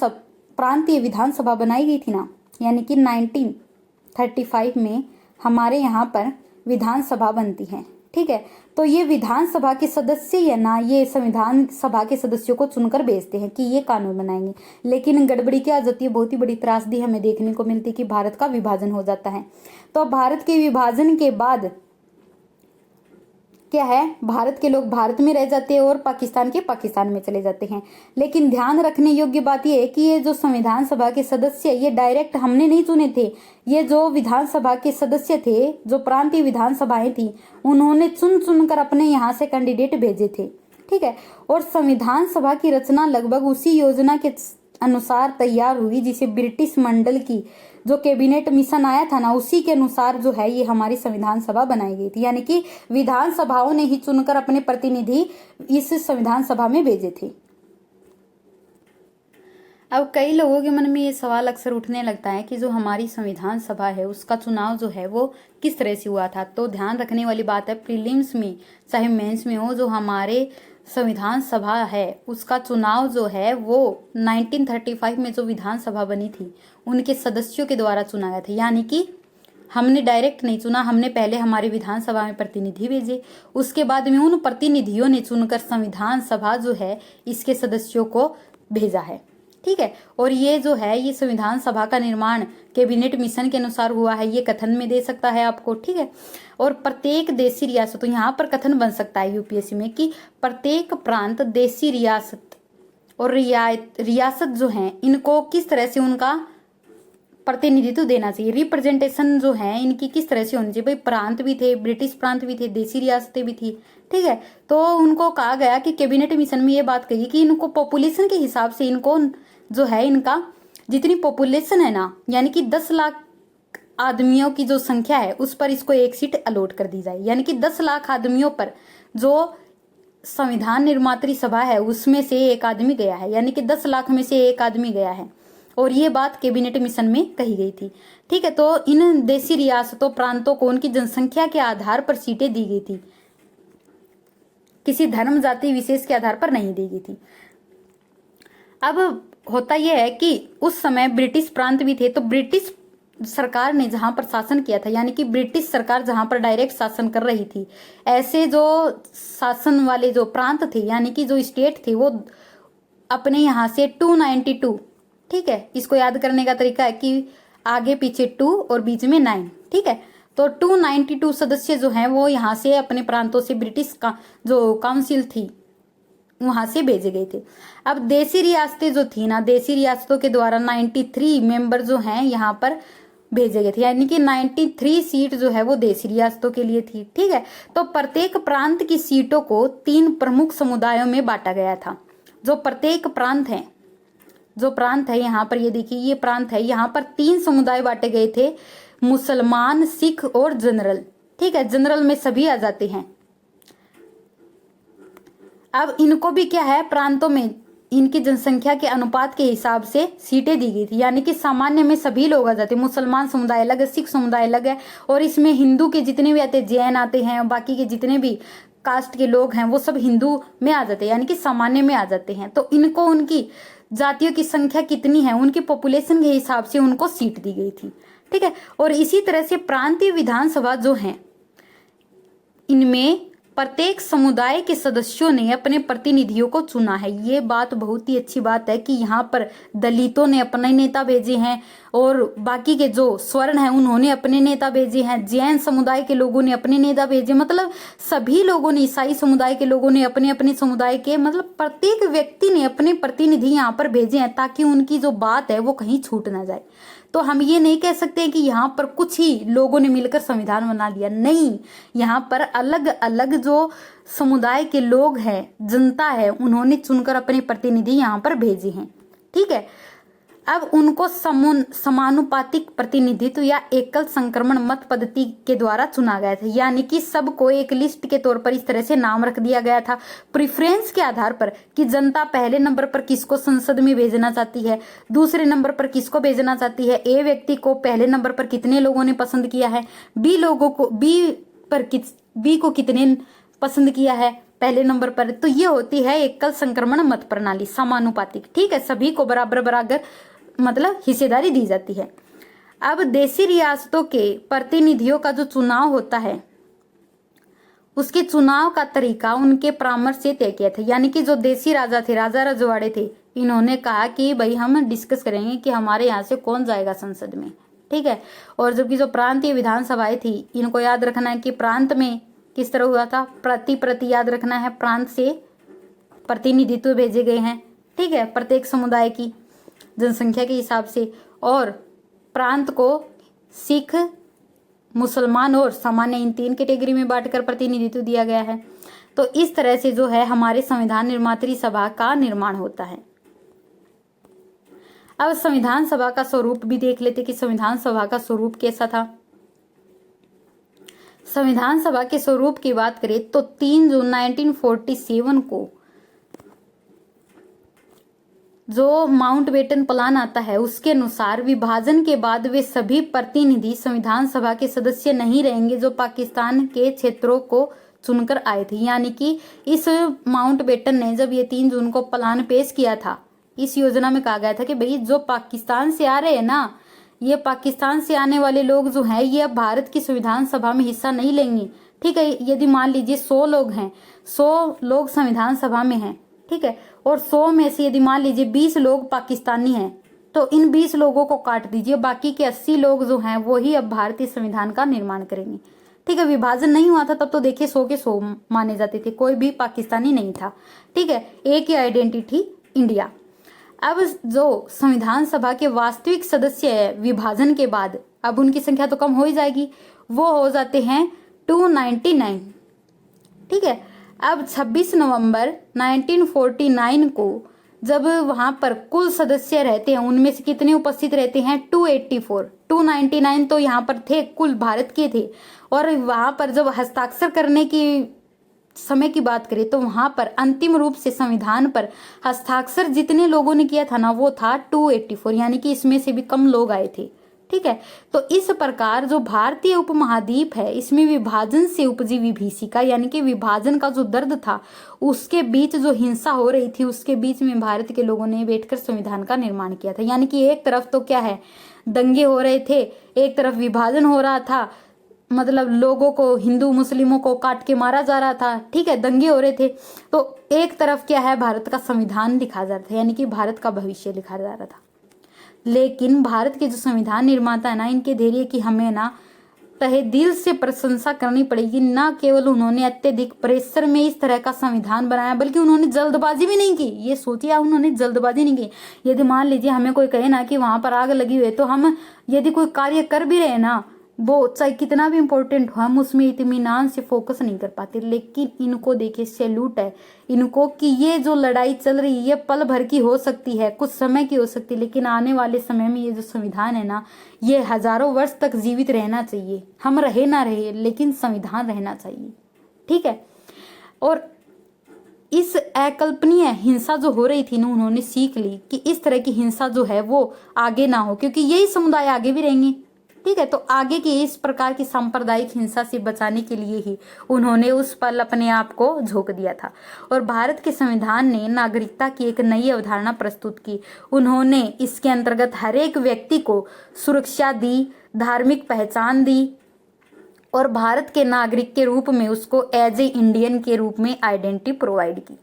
प्रांतीय विधानसभा बनाई गई थी ना, यानी कि 1935 में हमारे यहाँ पर विधानसभा बनती है, ठीक है। तो ये विधानसभा के सदस्य है ना, ये संविधान सभा के सदस्यों को चुनकर भेजते हैं कि ये कानून बनाएंगे। लेकिन गड़बड़ी क्या हो जाती है, बहुत ही बड़ी त्रासदी हमें देखने को मिलती है कि भारत का विभाजन हो जाता है। तो भारत के विभाजन के बाद क्या है, भारत के लोग भारत में रह जाते हैं और पाकिस्तान के पाकिस्तान में चले जाते हैं। लेकिन ध्यान रखने योग्य बात यह है कि ये जो संविधान सभा के सदस्य ये डायरेक्ट हमने नहीं चुने थे, ये जो विधानसभा के सदस्य थे, जो प्रांतीय विधानसभाएं थी, उन्होंने चुन चुन कर अपने यहाँ से कैंडिडेट भेजे थे ठीक है। और संविधान सभा की रचना लगभग उसी योजना के अनुसार तैयार हुई जिसे ब्रिटिश मंडल की जो कैबिनेट मिशन आया था ना, उसी के अनुसार जो है ये हमारी संविधान सभा बनाई गई थी। यानी कि विधान सभाओं ने ही चुनकर अपने प्रतिनिधि इस संविधान सभा में भेजे थे। अब कई लोगों के मन में ये सवाल अक्सर उठने लगता है कि जो हमारी संविधान सभा है उसका चुनाव जो है वो किस तरह से हुआ था। तो ध्यान रखने वाली बात है, प्रीलिम्स में चाहे मेंस में हो, जो हमारे संविधान सभा है उसका चुनाव जो है वो 1935 में जो विधानसभा बनी थी उनके सदस्यों के द्वारा चुना गया था। यानी कि हमने डायरेक्ट नहीं चुना, हमने पहले हमारी विधानसभा में प्रतिनिधि भेजे, उसके बाद में उन प्रतिनिधियों ने चुनकर संविधान सभा जो है इसके सदस्यों को भेजा है। ठीक है। और ये जो है ये संविधान सभा का निर्माण कैबिनेट मिशन के अनुसार हुआ है, ये कथन में दे सकता है आपको। ठीक है। और प्रत्येक देशी रियासत, तो यहाँ पर कथन बन सकता है यूपीएससी में कि प्रत्येक प्रांत, देशी रियासत और रियासत जो है इनको किस तरह से उनका प्रतिनिधित्व देना चाहिए, रिप्रेजेंटेशन जो है इनकी किस तरह से होनी चाहिए। भाई प्रांत भी थे, ब्रिटिश प्रांत भी थे, देशी रियासतें भी थी। ठीक है। तो उनको कहा गया कि कैबिनेट मिशन में ये बात कही कि इनको पॉपुलेशन के हिसाब से इनको जो है इनका जितनी पॉपुलेशन है ना, यानी कि 10 लाख आदमियों की जो संख्या है उस पर इसको एक सीट अलॉट कर दी जाए। यानी कि 10 लाख आदमियों पर जो संविधान निर्मात्री सभा है उसमें से एक आदमी गया है, यानी कि 10 लाख में से एक आदमी गया है। और ये बात कैबिनेट मिशन में कही गई थी। ठीक है। तो इन देशी रियासतों, प्रांतों को उनकी जनसंख्या के आधार पर सीटें दी गई थी, किसी धर्म जाति विशेष के आधार पर नहीं दी गई थी। अब होता यह है कि उस समय ब्रिटिश प्रांत भी थे, तो ब्रिटिश सरकार ने जहां पर शासन किया था, यानी कि ब्रिटिश सरकार जहां पर डायरेक्ट शासन कर रही थी, ऐसे जो शासन वाले जो प्रांत थे यानी कि जो स्टेट थे वो अपने यहां से 292, ठीक है, इसको याद करने का तरीका है कि आगे पीछे 2 और बीच में 9, ठीक है। तो 292 सदस्य जो हैं वो यहाँ से अपने प्रांतों से ब्रिटिश का जो काउंसिल थी वहां से भेजे गए थे। अब देशी रियासतें जो थी ना, देशी रियासतों के द्वारा 93 मेंबर जो हैं यहाँ पर भेजे गए थे, यानी कि 93 सीट जो है वो देशी रियासतों के लिए थी। ठीक है। तो प्रत्येक प्रांत की सीटों को 3 प्रमुख समुदायों में बांटा गया था। जो प्रत्येक प्रांत है, जो प्रांत है यहाँ पर, ये देखिए ये प्रांत है, यहाँ पर 3 समुदाय बांटे गए थे, मुसलमान, सिख और जनरल। ठीक है। जनरल में सभी आ जाते हैं। अब इनको भी क्या है, प्रांतों में इनकी जनसंख्या के अनुपात के हिसाब से सीटें दी गई थी, यानी कि सामान्य में सभी लोग आ जाते, मुसलमान समुदाय अलग है, सिख समुदाय अलग है, और इसमें हिंदू के जितने भी आते, जैन आते हैं, और बाकी के जितने भी कास्ट के लोग हैं वो सब हिंदू में आ जाते हैं, यानी कि सामान्य में आ जाते हैं। तो इनको उनकी जातियों की संख्या कितनी है उनकी पॉपुलेशन के हिसाब से उनको सीट दी गई थी। ठीक है। और इसी तरह से प्रांतीय विधानसभा जो है इनमें प्रत्येक समुदाय के सदस्यों ने अपने प्रतिनिधियों को चुना है। ये बात बहुत ही अच्छी बात है कि यहाँ पर दलितों ने अपने नेता भेजे हैं और बाकी के जो स्वर्ण हैं उन्होंने अपने नेता भेजे हैं, जैन समुदाय के लोगों ने अपने नेता भेजे, मतलब सभी लोगों ने, ईसाई समुदाय के लोगों ने अपने अपने समुदाय के, मतलब प्रत्येक व्यक्ति ने अपने प्रतिनिधि यहाँ पर भेजे हैं ताकि उनकी जो बात है वो कहीं छूट ना जाए। तो हम ये नहीं कह सकते कि यहाँ पर कुछ ही लोगों ने मिलकर संविधान बना लिया, नहीं, यहाँ पर अलग अलग जो समुदाय के लोग हैं, जनता है, उन्होंने चुनकर अपने प्रतिनिधि यहाँ पर भेजे हैं। ठीक है। अब उनको समानुपातिक प्रतिनिधित्व या एकल संक्रमण मत पद्धति के द्वारा चुना गया था, यानी कि सबको एक लिस्ट के तौर पर इस तरह से नाम रख दिया गया था प्रेफरेंस के आधार पर कि जनता पहले नंबर पर किसको संसद में भेजना चाहती है, दूसरे नंबर पर किसको भेजना चाहती है, ए व्यक्ति को पहले नंबर पर कितने लोगों ने पसंद किया है, बी को कितने पसंद किया है पहले नंबर पर। तो ये होती है एकल संक्रमण मत प्रणाली, समानुपातिक। ठीक है। सभी को बराबर बराबर मतलब हिस्सेदारी दी जाती है। अब देशी रियासतों के प्रतिनिधियों का जो चुनाव होता है उसके चुनाव का तरीका उनके परामर्श से तय किया था, यानी कि जो देशी राजा थे, राजा रजवाड़े थे, इन्होंने कहा कि भाई हम डिस्कस करेंगे कि हमारे यहाँ से कौन जाएगा संसद में। ठीक है। और जबकि जो प्रांतीय विधानसभाएं थी, इनको याद रखना है कि प्रांत में किस तरह हुआ था, प्रति याद रखना है, प्रांत से प्रतिनिधित्व भेजे गए हैं। ठीक है। प्रत्येक समुदाय की जनसंख्या के हिसाब से, और प्रांत को सिख, मुसलमान और सामान्य इन 3 कैटेगरी में बांटकर प्रतिनिधित्व दिया गया है। तो इस तरह से जो है हमारे संविधान निर्मात्री सभा का निर्माण होता है। अब संविधान सभा का स्वरूप भी देख लेते कि संविधान सभा का स्वरूप कैसा था। संविधान सभा के स्वरूप की बात करें तो 3 जून 1947 को जो माउंटबेटन प्लान आता है उसके अनुसार विभाजन के बाद वे सभी प्रतिनिधि संविधान सभा के सदस्य नहीं रहेंगे जो पाकिस्तान के क्षेत्रों को चुनकर आए थे। यानी कि इस माउंटबेटन ने जब ये 3 जून को प्लान पेश किया था, इस योजना में कहा गया था कि भाई जो पाकिस्तान से आ रहे हैं ना, ये पाकिस्तान से आने वाले लोग जो हैं ये अब भारत की संविधान सभा में हिस्सा नहीं लेंगे। ठीक है, यदि मान लीजिए 100 लोग हैं, 100 लोग संविधान सभा में हैं, ठीक है, और 100 में से यदि मान लीजिए 20 लोग पाकिस्तानी हैं, तो इन 20 लोगों को काट दीजिए, बाकी के 80 लोग जो हैं वो ही अब भारतीय संविधान का निर्माण करेंगे। ठीक है, विभाजन नहीं हुआ था तब तो देखिए 100 के 100 माने जाते थे, कोई भी पाकिस्तानी नहीं था। ठीक है, एक ही आइडेंटिटी इंडिया। अब जो संविधान सभा के वास्तविक सदस्य है विभाजन के बाद, अब उनकी संख्या तो कम हो ही जाएगी, वो हो जाते हैं 299। ठीक है, अब 26 नवंबर 1949 को जब वहां पर कुल सदस्य रहते हैं उनमें से कितने उपस्थित रहते हैं 284, 299 तो यहाँ पर थे, कुल भारत के थे। और वहां पर जब हस्ताक्षर करने की समय की बात करें तो वहां पर अंतिम रूप से संविधान पर हस्ताक्षर जितने लोगों ने किया था ना वो था 284, यानी कि इसमें से भी कम लोग आए थे। ठीक है, तो इस प्रकार जो भारतीय उपमहाद्वीप है इसमें विभाजन से उपजी विभीषिका, यानी कि विभाजन का जो दर्द था उसके बीच जो हिंसा हो रही थी उसके बीच में भारत के लोगों ने बैठकर संविधान का निर्माण किया था। यानी कि एक तरफ तो क्या है दंगे हो रहे थे, एक तरफ विभाजन हो रहा था, मतलब लोगों को, हिंदू मुस्लिमों को काट के मारा जा रहा था। ठीक है, दंगे हो रहे थे, तो एक तरफ क्या है भारत का संविधान लिखा जा रहा था, यानी कि भारत का भविष्य लिखा जा रहा था। लेकिन भारत के जो संविधान निर्माता है ना, इनके धैर्य की हमें ना तहे दिल से प्रशंसा करनी पड़ेगी। ना केवल उन्होंने अत्यधिक प्रेशर में इस तरह का संविधान बनाया, बल्कि उन्होंने जल्दबाजी भी नहीं की। ये सोचिए, उन्होंने जल्दबाजी नहीं की। यदि मान लीजिए हमें कोई कहे ना कि वहां पर आग लगी हुई है, तो हम यदि कोई कार्य कर भी रहे ना, वो चाहे कितना भी इम्पोर्टेंट हो, हम उसमें इत्मीनान से फोकस नहीं कर पाते। लेकिन इनको देखिए, सैल्यूट है इनको कि ये जो लड़ाई चल रही है ये पल भर की हो सकती है, कुछ समय की हो सकती है, लेकिन आने वाले समय में ये जो संविधान है ना ये हजारों वर्ष तक जीवित रहना चाहिए। हम रहे ना रहे लेकिन संविधान रहना चाहिए। ठीक है, और इस अकल्पनीय हिंसा जो हो रही थी ना, उन्होंने सीख ली कि इस तरह की हिंसा जो है वो आगे ना हो, क्योंकि यही समुदाय आगे भी रहेंगे। ठीक है, तो आगे की इस प्रकार की सांप्रदायिक हिंसा से बचाने के लिए ही उन्होंने उस पल अपने आप को झोंक दिया था। और भारत के संविधान ने नागरिकता की एक नई अवधारणा प्रस्तुत की। उन्होंने इसके अंतर्गत हर एक व्यक्ति को सुरक्षा दी, धार्मिक पहचान दी और भारत के नागरिक के रूप में उसको एज ए इंडियन के रूप में आइडेंटिटी प्रोवाइड की।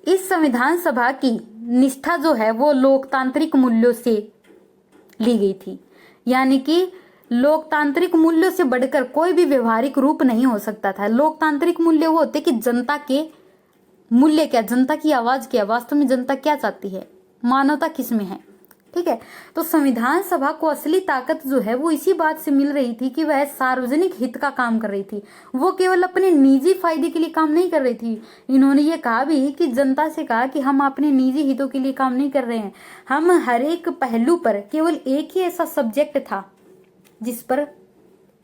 इस संविधान सभा की निष्ठा जो है वो लोकतांत्रिक मूल्यों से ली गई थी। यानी कि लोकतांत्रिक मूल्यों से बढ़कर कोई भी व्यवहारिक रूप नहीं हो सकता था। लोकतांत्रिक मूल्य वो होते कि जनता के मूल्य क्या, जनता की आवाज क्या, वास्तव में जनता क्या चाहती है, मानवता किसमें है। ठीक है, तो संविधान सभा को असली ताकत जो है वो इसी बात से मिल रही थी कि वह सार्वजनिक हित का काम कर रही थी, वो केवल अपने निजी फायदे के लिए काम नहीं कर रही थी। इन्होंने ये कहा भी कि जनता से कहा कि हम अपने निजी हितों के लिए काम नहीं कर रहे हैं, हम हर एक पहलू पर, केवल एक ही ऐसा सब्जेक्ट था जिस पर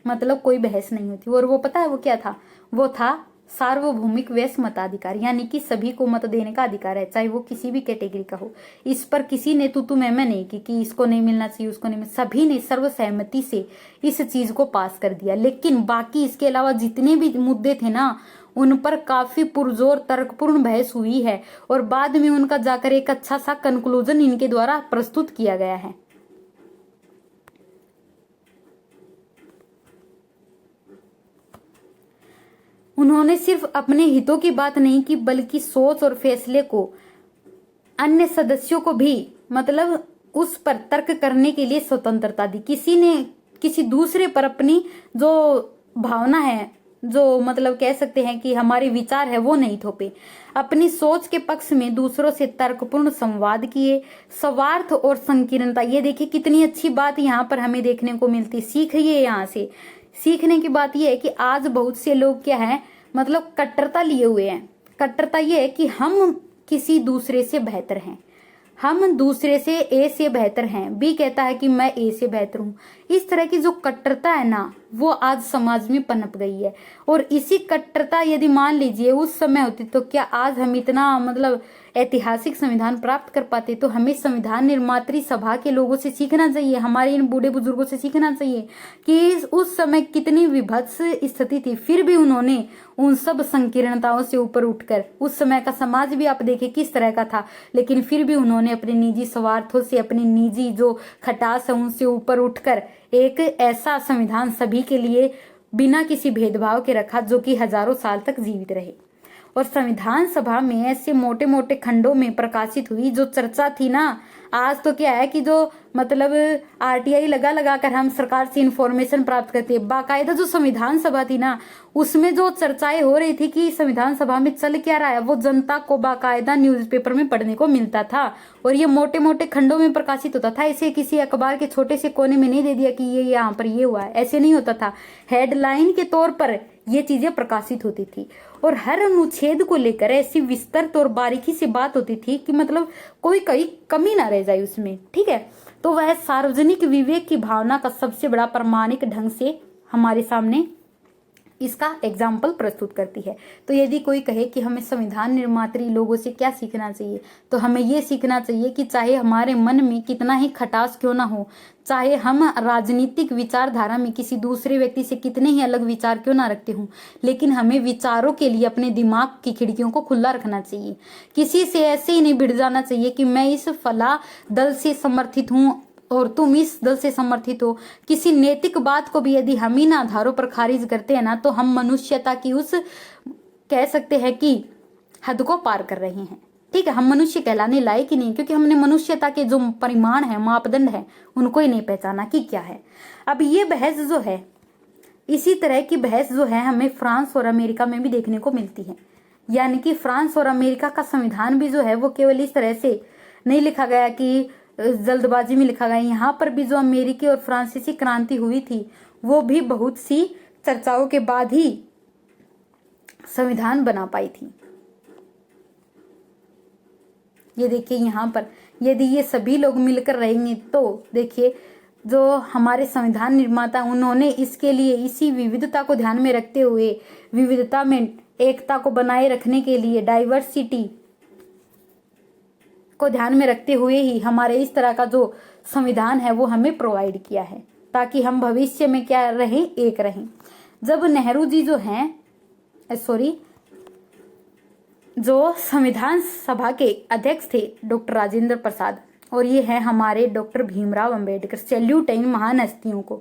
मतलब कोई बहस नहीं होती, और वो पता है वो क्या था, वो था सार्वभौमिक वैश्य मताधिकार, यानी कि सभी को मत देने का अधिकार है, चाहे वो किसी भी कैटेगरी का हो। इस पर किसी ने तू मैं नहीं की कि इसको नहीं मिलना चाहिए, उसको नहीं, सभी ने सर्वसहमति से इस चीज को पास कर दिया। लेकिन बाकी इसके अलावा जितने भी मुद्दे थे ना उन पर काफी पुरजोर तर्कपूर्ण बहस हुई है और बाद में उनका जाकर एक अच्छा सा कंक्लूजन इनके द्वारा प्रस्तुत किया गया है। उन्होंने सिर्फ अपने हितों की बात नहीं की बल्कि सोच और फैसले को अन्य सदस्यों को भी मतलब उस पर तर्क करने के लिए स्वतंत्रता दी। किसी ने किसी दूसरे पर अपनी जो भावना है, जो मतलब कह सकते हैं कि हमारे विचार है, वो नहीं थोपे। अपनी सोच के पक्ष में दूसरों से तर्कपूर्ण संवाद किए। स्वार्थ और संकीर्णता, ये देखिए कितनी अच्छी बात यहाँ पर हमें देखने को मिलती। सीखिए, यहाँ से सीखने की बात यह है कि आज बहुत से लोग क्या है, मतलब कट्टरता लिए हुए हैं। कट्टरता ये है कि हम किसी दूसरे से बेहतर हैं, हम दूसरे से ए से बेहतर हैं, बी कहता है कि मैं ए से बेहतर हूं। इस तरह की जो कट्टरता है ना, वो आज समाज में पनप गई है। और इसी कट्टरता यदि मान लीजिए उस समय होती तो क्या आज हम इतना मतलब ऐतिहासिक संविधान प्राप्त कर पाते। तो हमें संविधान निर्मात्री सभा के लोगों से सीखना चाहिए, हमारे इन बूढ़े बुजुर्गों से सीखना चाहिए कि उस समय कितनी विभत्स स्थिति थी, फिर भी उन्होंने उन सब संकीर्णताओं से ऊपर उठकर, उस समय का समाज भी आप देखें किस तरह का था, लेकिन फिर भी उन्होंने अपने निजी स्वार्थों से, अपनी निजी जो खटास है उनसे ऊपर उठकर एक ऐसा संविधान सभी के लिए बिना किसी भेदभाव के रखा जो कि हजारों साल तक जीवित रहे। और संविधान सभा में ऐसे मोटे मोटे खंडों में प्रकाशित हुई जो चर्चा थी ना, आज तो क्या है कि जो मतलब आरटीआई लगा लगा कर हम सरकार से इंफॉर्मेशन प्राप्त करते हैं। बाकायदा जो संविधान सभा थी ना, उसमें जो चर्चाएं हो रही थी कि संविधान सभा में चल क्या रहा है, वो जनता को बाकायदा न्यूज़पेपर में पढ़ने को मिलता था। और ये मोटे मोटे खंडों में प्रकाशित होता था, ऐसे किसी अखबार के छोटे से कोने में नहीं दे दिया कि ये यहाँ पर ये हुआ है, ऐसे नहीं होता था। हेडलाइन के तौर पर ये चीजें प्रकाशित होती थी और हर अनुच्छेद को लेकर ऐसी विस्तृत और बारीकी से बात होती थी कि मतलब कोई कहीं कमी ना रह जाए उसमें। ठीक है, तो वह सार्वजनिक विवेक की भावना का सबसे बड़ा प्रमाणिक ढंग से हमारे सामने इसका एग्जाम्पल प्रस्तुत करती है। तो यदि कोई कहे कि हमें संविधान निर्मात्री लोगों से क्या सीखना चाहिए, तो हमें ये सीखना चाहिए कि चाहे हमारे मन में कितना ही खटास क्यों ना हो, चाहे हम राजनीतिक विचारधारा में किसी दूसरे व्यक्ति से कितने ही अलग विचार क्यों ना रखते हों, लेकिन हमें विचारों के लिए अपने दिमाग की खिड़कियों को खुला रखना चाहिए। किसी से ऐसे ही नहीं भिड़ जाना चाहिए कि मैं इस फला दल से समर्थित हूँ और तुम इस दल से समर्थित हो। किसी नैतिक बात को भी यदि हम इन आधारों पर खारिज करते हैं ना, तो हम मनुष्यता की उस कह सकते हैं कि हद को पार कर रहे हैं। ठीक है, हम मनुष्य कहलाने लायक ही नहीं, क्योंकि हमने मनुष्यता के जो परिमाण है, मापदंड है, उनको ही नहीं पहचाना कि क्या है। अब ये बहस जो है, इसी तरह की बहस जो है हमें फ्रांस और अमेरिका में भी देखने को मिलती है। यानी कि फ्रांस और अमेरिका का संविधान भी जो है वो केवल इस तरह से नहीं लिखा गया कि जल्दबाजी में लिखा गया। यहाँ पर भी जो अमेरिकी और फ्रांसीसी क्रांति हुई थी, वो भी बहुत सी चर्चाओं के बाद ही संविधान बना पाई थी। ये देखिए यहाँ पर यदि ये सभी लोग मिलकर रहेंगे तो देखिए जो हमारे संविधान निर्माता, उन्होंने इसके लिए इसी विविधता को ध्यान में रखते हुए, विविधता में एकता को बनाए रखने के लिए, डाइवर्सिटी को ध्यान में रखते हुए ही हमारे इस तरह का जो संविधान है वो हमें प्रोवाइड किया है, ताकि हम भविष्य में क्या रहें, एक रहें। जब नेहरू जी जो हैं जो संविधान सभा के अध्यक्ष थे डॉक्टर राजेंद्र प्रसाद, और ये है हमारे डॉक्टर भीमराव अंबेडकर। सैल्यूट है इन महान हस्तियों को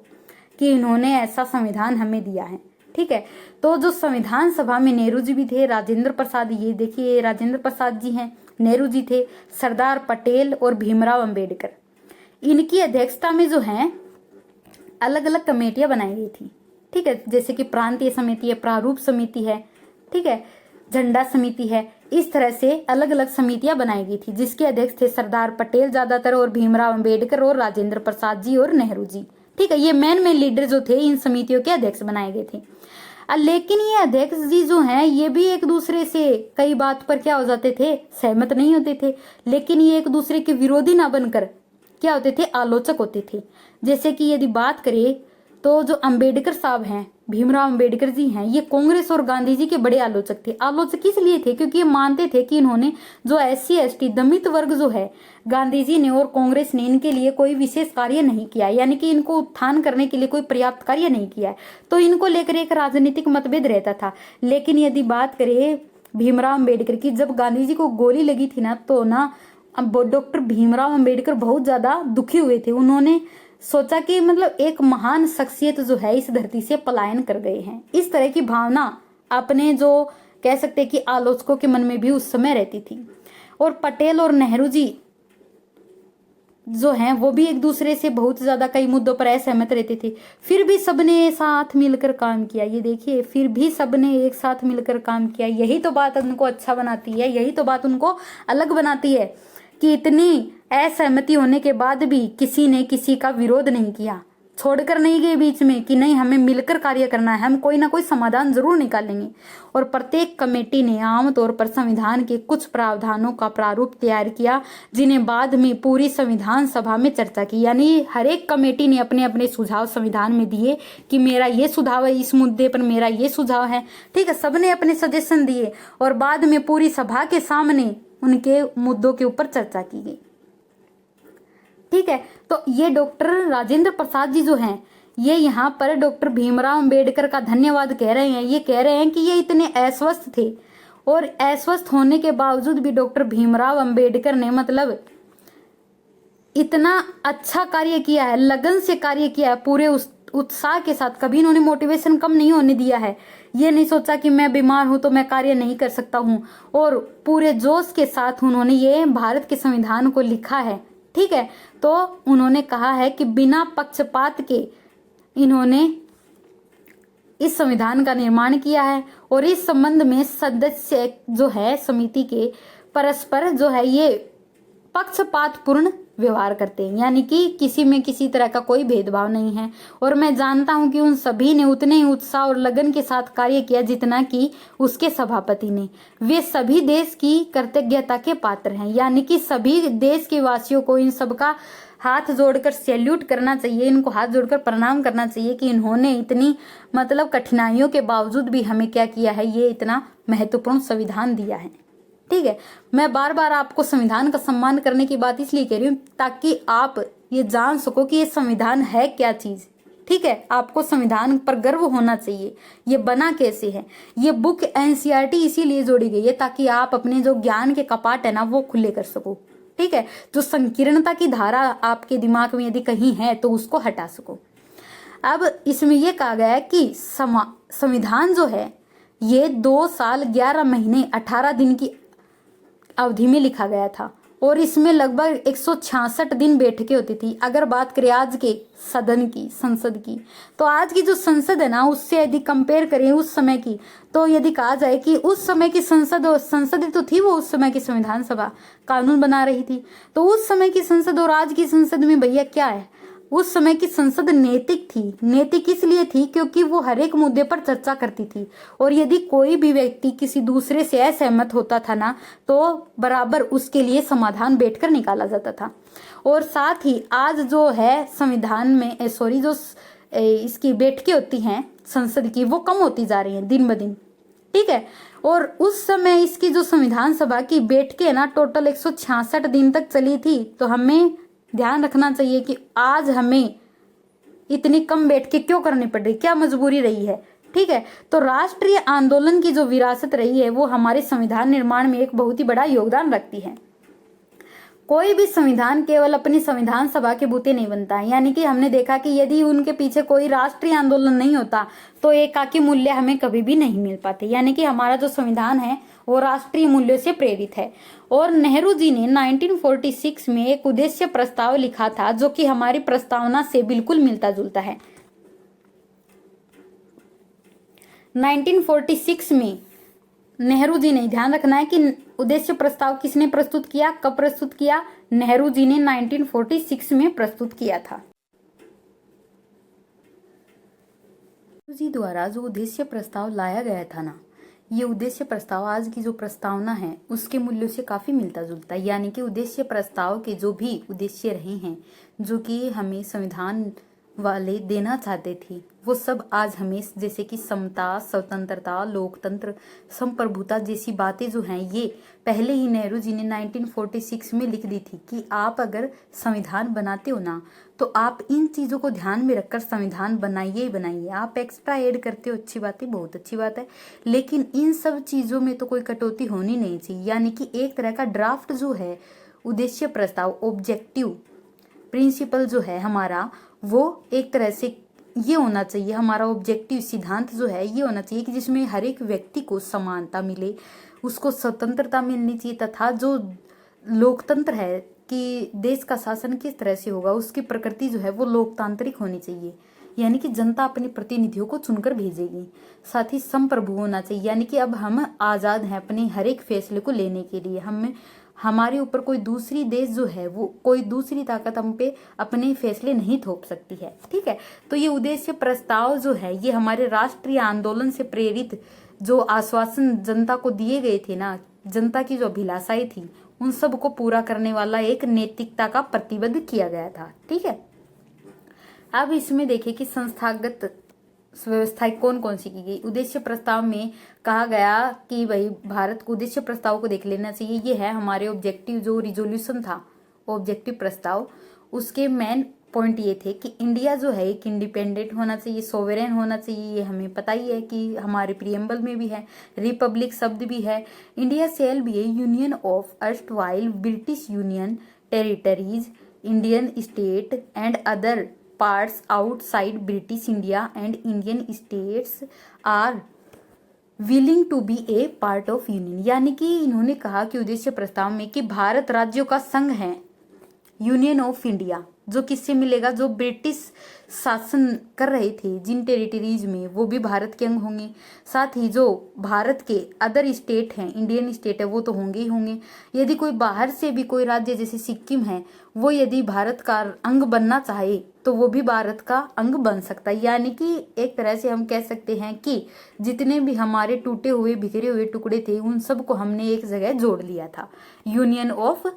कि इन्होंने ऐसा संविधान हमें दिया है। ठीक है, तो जो संविधान सभा में नेहरू जी भी थे, राजेंद्र प्रसाद, ये देखिए राजेंद्र प्रसाद जी हैं, नेहरू जी थे, सरदार पटेल और भीमराव अंबेडकर। इनकी अध्यक्षता में जो है अलग अलग कमेटियां बनाई गई थी। ठीक है, जैसे कि प्रांतीय समिति है, प्रारूप समिति है, ठीक है, झंडा समिति है, इस तरह से अलग अलग समितियां बनाई गई थी, जिसके अध्यक्ष थे सरदार पटेल ज्यादातर और भीमराव अंबेडकर और राजेंद्र प्रसाद जी और नेहरू जी। ठीक है, ये मेन लीडर जो थे इन समितियों के अध्यक्ष बनाए गए थे। लेकिन ये अध्यक्ष जी जो हैं ये भी एक दूसरे से कई बात पर क्या हो जाते थे, सहमत नहीं होते थे, लेकिन ये एक दूसरे के विरोधी ना बनकर क्या होते थे, आलोचक होते थे। जैसे कि यदि बात करें तो जो अंबेडकर साहब हैं, भीमराव अंबेडकर जी हैं, ये कांग्रेस और गांधी जी के बड़े आलोचक थे। आलोचक इसलिए थे क्योंकि ये मानते थे कि इन्होंने जो SC ST दमित वर्ग जो है, गांधी जी ने और कांग्रेस ने इनके लिए कोई विशेष कार्य नहीं किया, यानी कि इनको उत्थान करने के लिए कोई पर्याप्त कार्य नहीं किया है, तो इनको लेकर एक राजनीतिक मतभेद रहता था। लेकिन यदि बात करें भीमराव अंबेडकर की, जब गांधी जी को गोली लगी थी ना, तो ना डॉक्टर भीमराव अंबेडकर बहुत ज्यादा दुखी हुए थे। उन्होंने सोचा कि मतलब एक महान शख्सियत जो है इस धरती से पलायन कर गए हैं। इस तरह की भावना अपने जो कह सकते हैं कि आलोचकों के मन में भी उस समय रहती थी। और पटेल और नेहरू जी जो हैं वो भी एक दूसरे से बहुत ज्यादा कई मुद्दों पर असहमत रहते थे, फिर भी सबने साथ मिलकर काम किया। ये देखिए, फिर भी सबने एक साथ मिलकर काम किया। यही तो बात उनको अच्छा बनाती है, यही तो बात उनको अलग बनाती है कि इतनी असहमति होने के बाद भी किसी ने किसी का विरोध नहीं किया। छोड़कर नहीं गए बीच में कि नहीं हमें मिलकर कार्य करना है, हम कोई ना कोई समाधान जरूर निकालेंगे। और प्रत्येक कमेटी ने आमतौर पर संविधान के कुछ प्रावधानों का प्रारूप तैयार किया, जिन्हें बाद में पूरी संविधान सभा में चर्चा की। यानी हर एक कमेटी ने अपने अपने सुझाव संविधान में दिए कि मेरा ये सुझाव है इस मुद्दे पर, मेरा ये सुझाव है, ठीक है, सबने अपने सजेशन दिए और बाद में पूरी सभा के सामने उनके मुद्दों के ऊपर चर्चा की गई। ठीक है, तो ये डॉक्टर राजेंद्र प्रसाद जी जो हैं, ये यहाँ पर डॉक्टर भीमराव अंबेडकर का धन्यवाद कह रहे हैं। ये कह रहे हैं कि ये इतने अस्वस्थ थे और अस्वस्थ होने के बावजूद भी डॉक्टर भीमराव अंबेडकर ने मतलब इतना अच्छा कार्य किया है, लगन से कार्य किया है, पूरे उत्साह के साथ। कभी इन्होंने मोटिवेशन कम नहीं होने दिया है। ये नहीं सोचा कि मैं बीमार हूं तो मैं कार्य नहीं कर सकता हूं, और पूरे जोश के साथ उन्होंने ये भारत के संविधान को लिखा है। ठीक है, तो उन्होंने कहा है कि बिना पक्षपात के इन्होंने इस संविधान का निर्माण किया है और इस संबंध में सदस्य जो है समिति के परस्पर जो है ये पक्षपातपूर्ण व्यवहार करते हैं, यानी कि किसी में किसी तरह का कोई भेदभाव नहीं है। और मैं जानता हूं कि उन सभी ने उतने ही उत्साह और लगन के साथ कार्य किया जितना कि उसके सभापति ने। वे सभी देश की कृतज्ञता के पात्र हैं, यानी कि सभी देश के वासियों को इन सबका हाथ जोड़कर सैल्यूट करना चाहिए, इनको हाथ जोड़कर प्रणाम करना चाहिए कि इन्होंने इतनी मतलब कठिनाइयों के बावजूद भी हमें क्या किया है, ये इतना महत्वपूर्ण संविधान दिया है। ठीक है, मैं बार बार आपको संविधान का सम्मान करने की बात इसलिए कह रही हूँ ताकि आप ये जान सको कि ये संविधान है क्या चीज। ठीक है, आपको संविधान पर गर्व होना चाहिए, ये बना कैसे है। ये बुक एनसीईआरटी इसीलिए जोड़ी गई है ताकि आप अपने जो ज्ञान के कपाट है ना वो खुले कर सको। ठीक है, जो संकीर्णता की धारा आपके दिमाग में यदि कहीं है तो उसको हटा सको। अब इसमें यह कहा गया है कि संविधान जो है ये 2 साल 11 महीने 18 दिन की अवधि में लिखा गया था और इसमें लगभग 166 दिन बैठकें होती थी। अगर बात करें आज के सदन की, संसद की, तो आज की जो संसद है ना उससे यदि कंपेयर करें उस समय की, तो यदि कहा जाए कि उस समय की संसद तो थी वो उस समय की संविधान सभा कानून बना रही थी, तो उस समय की संसद और आज की संसद में भैया क्या है। उस समय की संसद नैतिक थी। नैतिक इसलिए थी क्योंकि वो हर एक मुद्दे पर चर्चा करती थी और यदि कोई भी व्यक्ति किसी दूसरे से असहमत होता था ना तो बराबर उसके लिए समाधान बैठकर निकाला जाता था। और साथ ही आज जो है संविधान में जो इसकी बैठकें होती हैं संसद की वो कम होती जा रही हैं दिन ब दिन। ठीक है, और उस समय इसकी जो संविधान सभा की बैठकें ना टोटल 166 दिन तक चली थी। तो हमें ध्यान रखना चाहिए कि आज हमें इतनी कम बैठकें क्यों करनी पड़ रही, क्या मजबूरी रही है। ठीक है, तो राष्ट्रीय आंदोलन की जो विरासत रही है वो हमारे संविधान निर्माण में एक बहुत ही बड़ा योगदान रखती है। कोई भी संविधान केवल अपनी संविधान सभा के बूते नहीं बनता है, यानी कि हमने देखा कि यदि उनके पीछे कोई राष्ट्रीय आंदोलन नहीं होता तो एकाकी मूल्य हमें कभी भी नहीं मिल पाते। यानी कि हमारा जो संविधान है वो राष्ट्रीय मूल्यों से प्रेरित है। और नेहरू जी ने 1946 में एक उद्देश्य प्रस्ताव लिखा था जो कि हमारी प्रस्तावना से बिल्कुल मिलता जुलता है। 1946 में नेहरू जी ने, ध्यान रखना है कि उद्देश्य प्रस्ताव किसने प्रस्तुत किया, कब प्रस्तुत किया, नेहरू जी ने 1946 में प्रस्तुत किया था। नेहरू जी द्वारा जो उद्देश्य प्रस्ताव लाया गया था ना, ये उद्देश्य प्रस्ताव आज की जो प्रस्तावना है उसके मूल्यों से काफी मिलता जुलता है। यानी कि उद्देश्य प्रस्ताव के जो भी उद्देश्य रहे हैं जो कि हमें संविधान वाले देना चाहते थे वो सब आज हमें, जैसे कि समता, स्वतंत्रता, लोकतंत्र, संप्रभुता जैसी बातें जो हैं ये पहले ही नेहरू जी ने 1946 में लिख दी थी कि आप अगर संविधान बनाते हो ना तो आप इन चीजों को ध्यान में रखकर संविधान बनाइए ही बनाइए। आप एक्स्ट्रा ऐड करते हो, अच्छी बात है, बहुत अच्छी बात है, लेकिन इन सब चीजों में तो कोई कटौती होनी नहीं चाहिए। यानी कि एक तरह का ड्राफ्ट जो है उद्देश्य प्रस्ताव, ऑब्जेक्टिव प्रिंसिपल जो है हमारा, वो एक तरह से ये होना चाहिए, हमारा ऑब्जेक्टिव सिद्धांत जो है ये होना चाहिए कि जिसमें हर एक व्यक्ति को समानता मिले, उसको स्वतंत्रता मिलनी चाहिए, तथा जो लोकतंत्र है कि देश का शासन किस तरह से होगा उसकी प्रकृति जो है वो लोकतांत्रिक होनी चाहिए। यानी कि जनता अपने प्रतिनिधियों को चुनकर भेजेगी। साथ ही संप्रभु होना चाहिए, यानी कि अब हम आजाद हैं अपने हर एक फैसले को लेने के लिए। हमें हमारे ऊपर कोई दूसरी देश जो है वो कोई दूसरी ताकत हम पे अपने फैसले नहीं थोप सकती है। ठीक है, तो ये उद्देश्य प्रस्ताव जो है ये हमारे राष्ट्रीय आंदोलन से प्रेरित जो आश्वासन जनता को दिए गए थे ना, जनता की जो अभिलाषाएं थी उन सब को पूरा करने वाला एक नैतिकता का प्रतिबद्ध किया गया था। ठीक है, अब इसमें देखें कि संस्थागत व्यवस्थाएं कौन कौन सी की गई। उद्देश्य प्रस्ताव में कहा गया कि भाई भारत को उद्देश्य प्रस्ताव को देख लेना चाहिए। ये है हमारे ऑब्जेक्टिव जो रिजोल्यूशन था, ऑब्जेक्टिव प्रस्ताव, उसके मेन पॉइंट ये थे कि इंडिया जो है एक इंडिपेंडेंट होना चाहिए, सोवेरेन होना चाहिए। ये हमें पता ही है कि हमारे प्रियम्बल में भी है, रिपब्लिक शब्द भी है। India shall be a union of erstwhile British union territories, Indian state and other parts outside British India and Indian states are willing to be a part of union. यानी कि इन्होंने कहा कि उद्देश्य प्रस्ताव में कि भारत राज्यों का संघ है, यूनियन ऑफ इंडिया, जो किससे मिलेगा, जो ब्रिटिश शासन कर रहे थे जिन टेरिटरीज में वो भी भारत के अंग होंगे। साथ ही जो भारत के अदर स्टेट हैं, इंडियन स्टेट है, वो तो होंगे ही होंगे। यदि कोई बाहर से भी कोई राज्य जैसे सिक्किम है वो यदि भारत का अंग बनना चाहे तो वो भी भारत का अंग बन सकता है। यानी कि एक तरह से हम कह सकते हैं कि जितने भी हमारे टूटे हुए बिखरे हुए टुकड़े थे उन सब को हमने एक जगह जोड़ लिया था, यूनियन ऑफ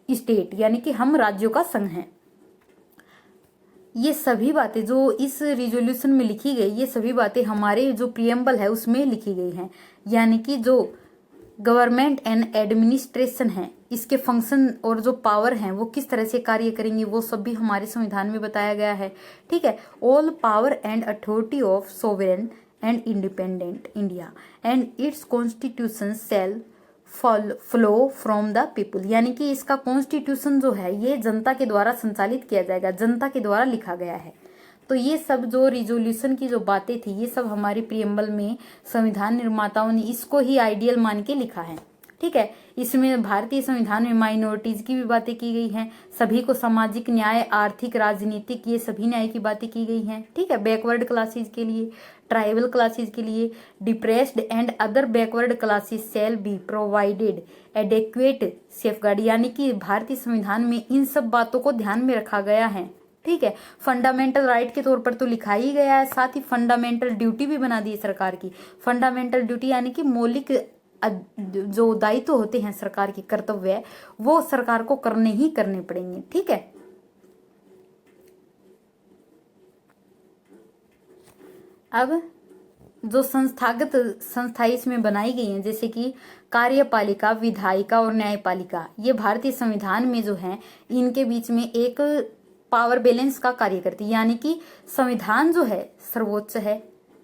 स्टेट, यानी कि हम राज्यों का संघ है। ये सभी बातें जो इस रिजोल्यूशन में लिखी गई, ये सभी बातें हमारे जो प्रियम्बल है उसमें लिखी गई हैं। यानी कि जो गवर्नमेंट एंड एडमिनिस्ट्रेशन है, इसके फंक्शन और जो पावर हैं वो किस तरह से कार्य करेंगे वो सब भी हमारे संविधान में बताया गया है। ठीक है, all power and authority of sovereign and independent India and its constitution shall flow from the people. यानी कि इसका कॉन्स्टिट्यूशन जो है ये जनता के द्वारा संचालित किया जाएगा, जनता के द्वारा लिखा गया है। तो ये सब जो रिजोल्यूशन की जो बातें थी ये सब हमारे प्रियम्बल में संविधान निर्माताओं ने इसको ही आइडियल मान के लिखा है। ठीक है, इसमें भारतीय संविधान में माइनॉरिटीज की भी बातें की गई हैं, सभी को सामाजिक न्याय, आर्थिक, राजनीतिक, ये सभी न्याय की बातें की गई हैं। ठीक है, बैकवर्ड क्लासेस के लिए, ट्राइबल क्लासेस के लिए, depressed and other backward classes shall be provided adequate safeguard. यानी कि भारतीय संविधान में इन सब बातों को ध्यान में रखा गया है। ठीक है, फंडामेंटल राइट के तौर पर तो लिखा ही गया है, साथ ही फंडामेंटल ड्यूटी भी बना दी है सरकार की। फंडामेंटल ड्यूटी यानी कि मौलिक जो दायित्व होते हैं सरकार के कर्तव्य वो सरकार को करने ही करने पड़ेंगे। ठीक है, अब जो संस्थागत संस्थाएं इसमें बनाई गई हैं जैसे कि कार्यपालिका, विधायिका और न्यायपालिका, ये भारतीय संविधान में जो है इनके बीच में एक पावर बैलेंस का कार्य करती है। यानी कि संविधान जो है सर्वोच्च है।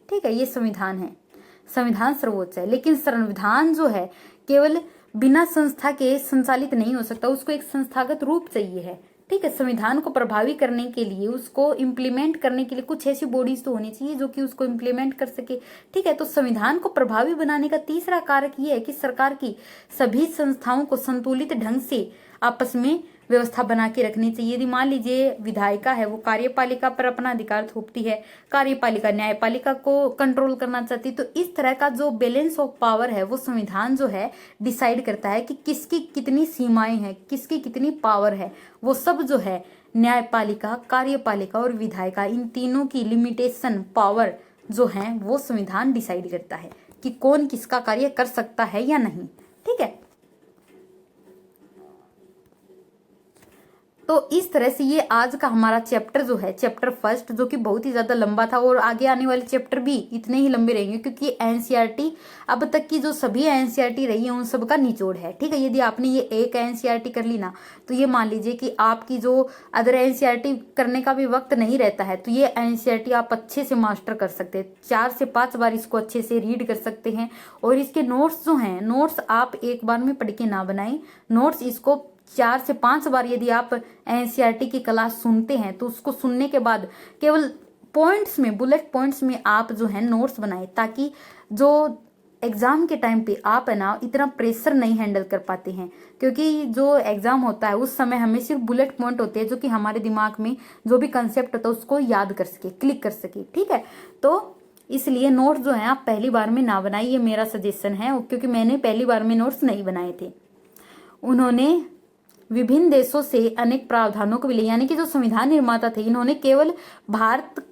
ठीक है, ये संविधान है, संविधान सर्वोच्च है, लेकिन संविधान जो है केवल बिना संस्था के संचालित नहीं हो सकता, उसको एक संस्थागत रूप चाहिए है। ठीक है, संविधान को प्रभावी करने के लिए, उसको इम्प्लीमेंट करने के लिए कुछ ऐसी बॉडीज तो होनी चाहिए जो कि उसको इम्प्लीमेंट कर सके। ठीक है, तो संविधान को प्रभावी बनाने का तीसरा कारक ये है कि सरकार की सभी संस्थाओं को संतुलित ढंग से आपस में व्यवस्था बना के रखनी चाहिए। यदि मान लीजिए विधायिका है वो कार्यपालिका पर अपना अधिकार थोपती है, कार्यपालिका न्यायपालिका को कंट्रोल करना चाहती है, तो इस तरह का जो बैलेंस ऑफ पावर है वो संविधान जो है डिसाइड करता है कि किसकी कितनी सीमाएं हैं, किसकी कितनी पावर है। वो सब जो है न्यायपालिका, कार्यपालिका और विधायिका, इन तीनों की लिमिटेशन पावर जो है वो संविधान डिसाइड करता है कि कौन किसका कार्य कर सकता है या नहीं। ठीक है, तो इस तरह से ये आज का हमारा चैप्टर जो है, चैप्टर फर्स्ट, जो कि बहुत ही ज्यादा लंबा था और आगे आने वाले चैप्टर भी इतने ही लंबे रहेंगे क्योंकि एनसीईआरटी अब तक की जो सभी एनसीईआरटी रही है उन सब का निचोड़ है। ठीक है, यदि आपने ये एक एनसीईआरटी कर ली ना तो ये मान लीजिए कि आपकी जो अदर एनसीईआरटी करने का भी वक्त नहीं रहता है, तो ये एनसीईआरटी आप अच्छे से मास्टर कर सकते हैं। 4 से 5 बार इसको अच्छे से रीड कर सकते हैं और इसके नोट्स जो हैं, नोट्स आप एक बार में पढ़ के ना बनाएं, नोट्स इसको 4 से 5 बार यदि आप एनसीईआरटी की क्लास सुनते हैं तो उसको सुनने के बाद केवल पॉइंट्स में, बुलेट पॉइंट्स में आप जो है नोट्स बनाएं, ताकि जो एग्जाम के टाइम पे आप है ना इतना प्रेशर नहीं हैंडल कर पाते हैं। क्योंकि जो एग्जाम होता है उस समय हमें सिर्फ बुलेट पॉइंट होते हैं जो कि हमारे दिमाग में जो भी कंसेप्ट होता है उसको याद कर सके, क्लिक कर सके। ठीक है, तो इसलिए नोट्स जो है आप पहली बार में ना बनाइए, मेरा सजेशन है, क्योंकि मैंने पहली बार में नोट्स नहीं बनाए थे। उन्होंने विभिन्न देशों से अनेक प्रावधानों को भी लिया, यानी कि जो संविधान निर्माता थे इन्होंने केवल भारत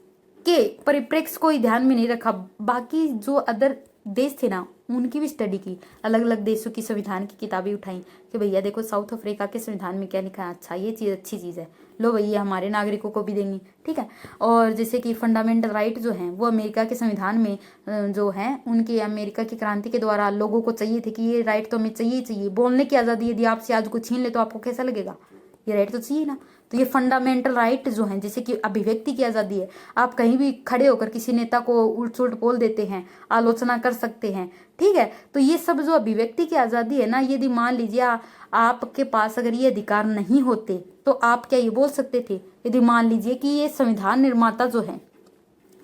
के परिप्रेक्ष्य को ही ध्यान में नहीं रखा, बाकी जो अदर देश थे ना उनकी भी स्टडी की, अलग अलग देशों की संविधान की किताबें उठाई कि भैया देखो साउथ अफ्रीका के संविधान में क्या लिखा है, अच्छा ये चीज़ अच्छी चीज़ है, लो भैया हमारे नागरिकों को भी देंगे, ठीक है। और जैसे कि फंडामेंटल राइट जो हैं वो अमेरिका के संविधान में जो हैं उनके अमेरिका की क्रांति के द्वारा लोगों को चाहिए थे कि ये राइट तो हमें चाहिए ही चाहिए, बोलने की आज़ादी यदि आपसे आज कुछ छीन ले तो आपको कैसा लगेगा, ये राइट तो चाहिए ना। तो ये फंडामेंटल राइट जो हैं जैसे कि अभिव्यक्ति की आज़ादी है, आप कहीं भी खड़े होकर किसी नेता को उल्ट सुल्ट बोल देते हैं, आलोचना कर सकते हैं, ठीक है। तो ये सब जो अभिव्यक्ति की आज़ादी है ना, यदि मान लीजिए आपके पास अगर ये अधिकार नहीं होते तो आप क्या ये बोल सकते थे? यदि मान लीजिए कि ये संविधान निर्माता जो है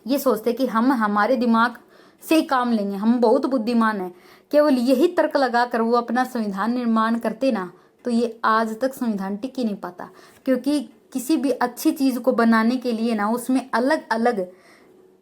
ये सोचते कि हम हमारे दिमाग से काम लेंगे, हम बहुत बुद्धिमान हैं, केवल यही तर्क लगाकर वो अपना संविधान निर्माण करते ना, तो ये आज तक संविधान टिक ही नहीं पाता। क्योंकि किसी भी अच्छी चीज को बनाने के लिए ना उसमें अलग अलग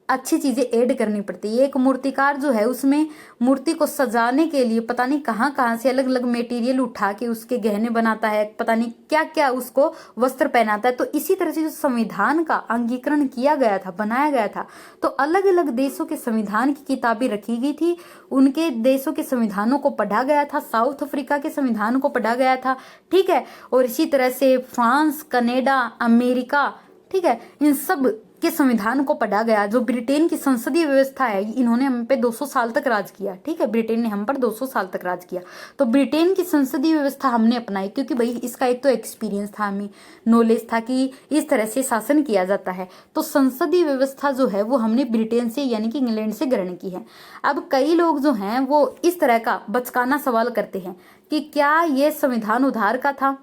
अच्छी चीजें ऐड करनी पड़ती है। एक मूर्तिकार जो है उसमें मूर्ति को सजाने के लिए पता नहीं कहाँ कहाँ से अलग अलग मटेरियल उठा के उसके गहने बनाता है, पता नहीं क्या क्या उसको वस्त्र पहनाता है। तो इसी तरह से जो संविधान का अंगीकरण किया गया था, बनाया गया था, तो अलग अलग देशों के संविधान की किताबें रखी गई थी, उनके देशों के संविधानों को पढ़ा गया था, साउथ अफ्रीका के संविधान को पढ़ा गया था, ठीक है। और इसी तरह से फ्रांस, कनाडा, अमेरिका, ठीक है, इन सब के संविधान को पढ़ा गया। जो ब्रिटेन की संसदीय व्यवस्था है इन्होंने हम पे 200 साल तक राज किया, ठीक है, ब्रिटेन ने हम पर 200 साल तक राज किया। तो ब्रिटेन की संसदीय व्यवस्था हमने अपनाई क्योंकि भाई इसका एक तो एक्सपीरियंस था, हमें नॉलेज था कि इस तरह से शासन किया जाता है। तो संसदीय व्यवस्था जो है वो हमने ब्रिटेन से यानी कि इंग्लैंड से ग्रहण की है। अब कई लोग जो हैं वो इस तरह का बचकाना सवाल करते हैं कि क्या ये संविधान उधार का था,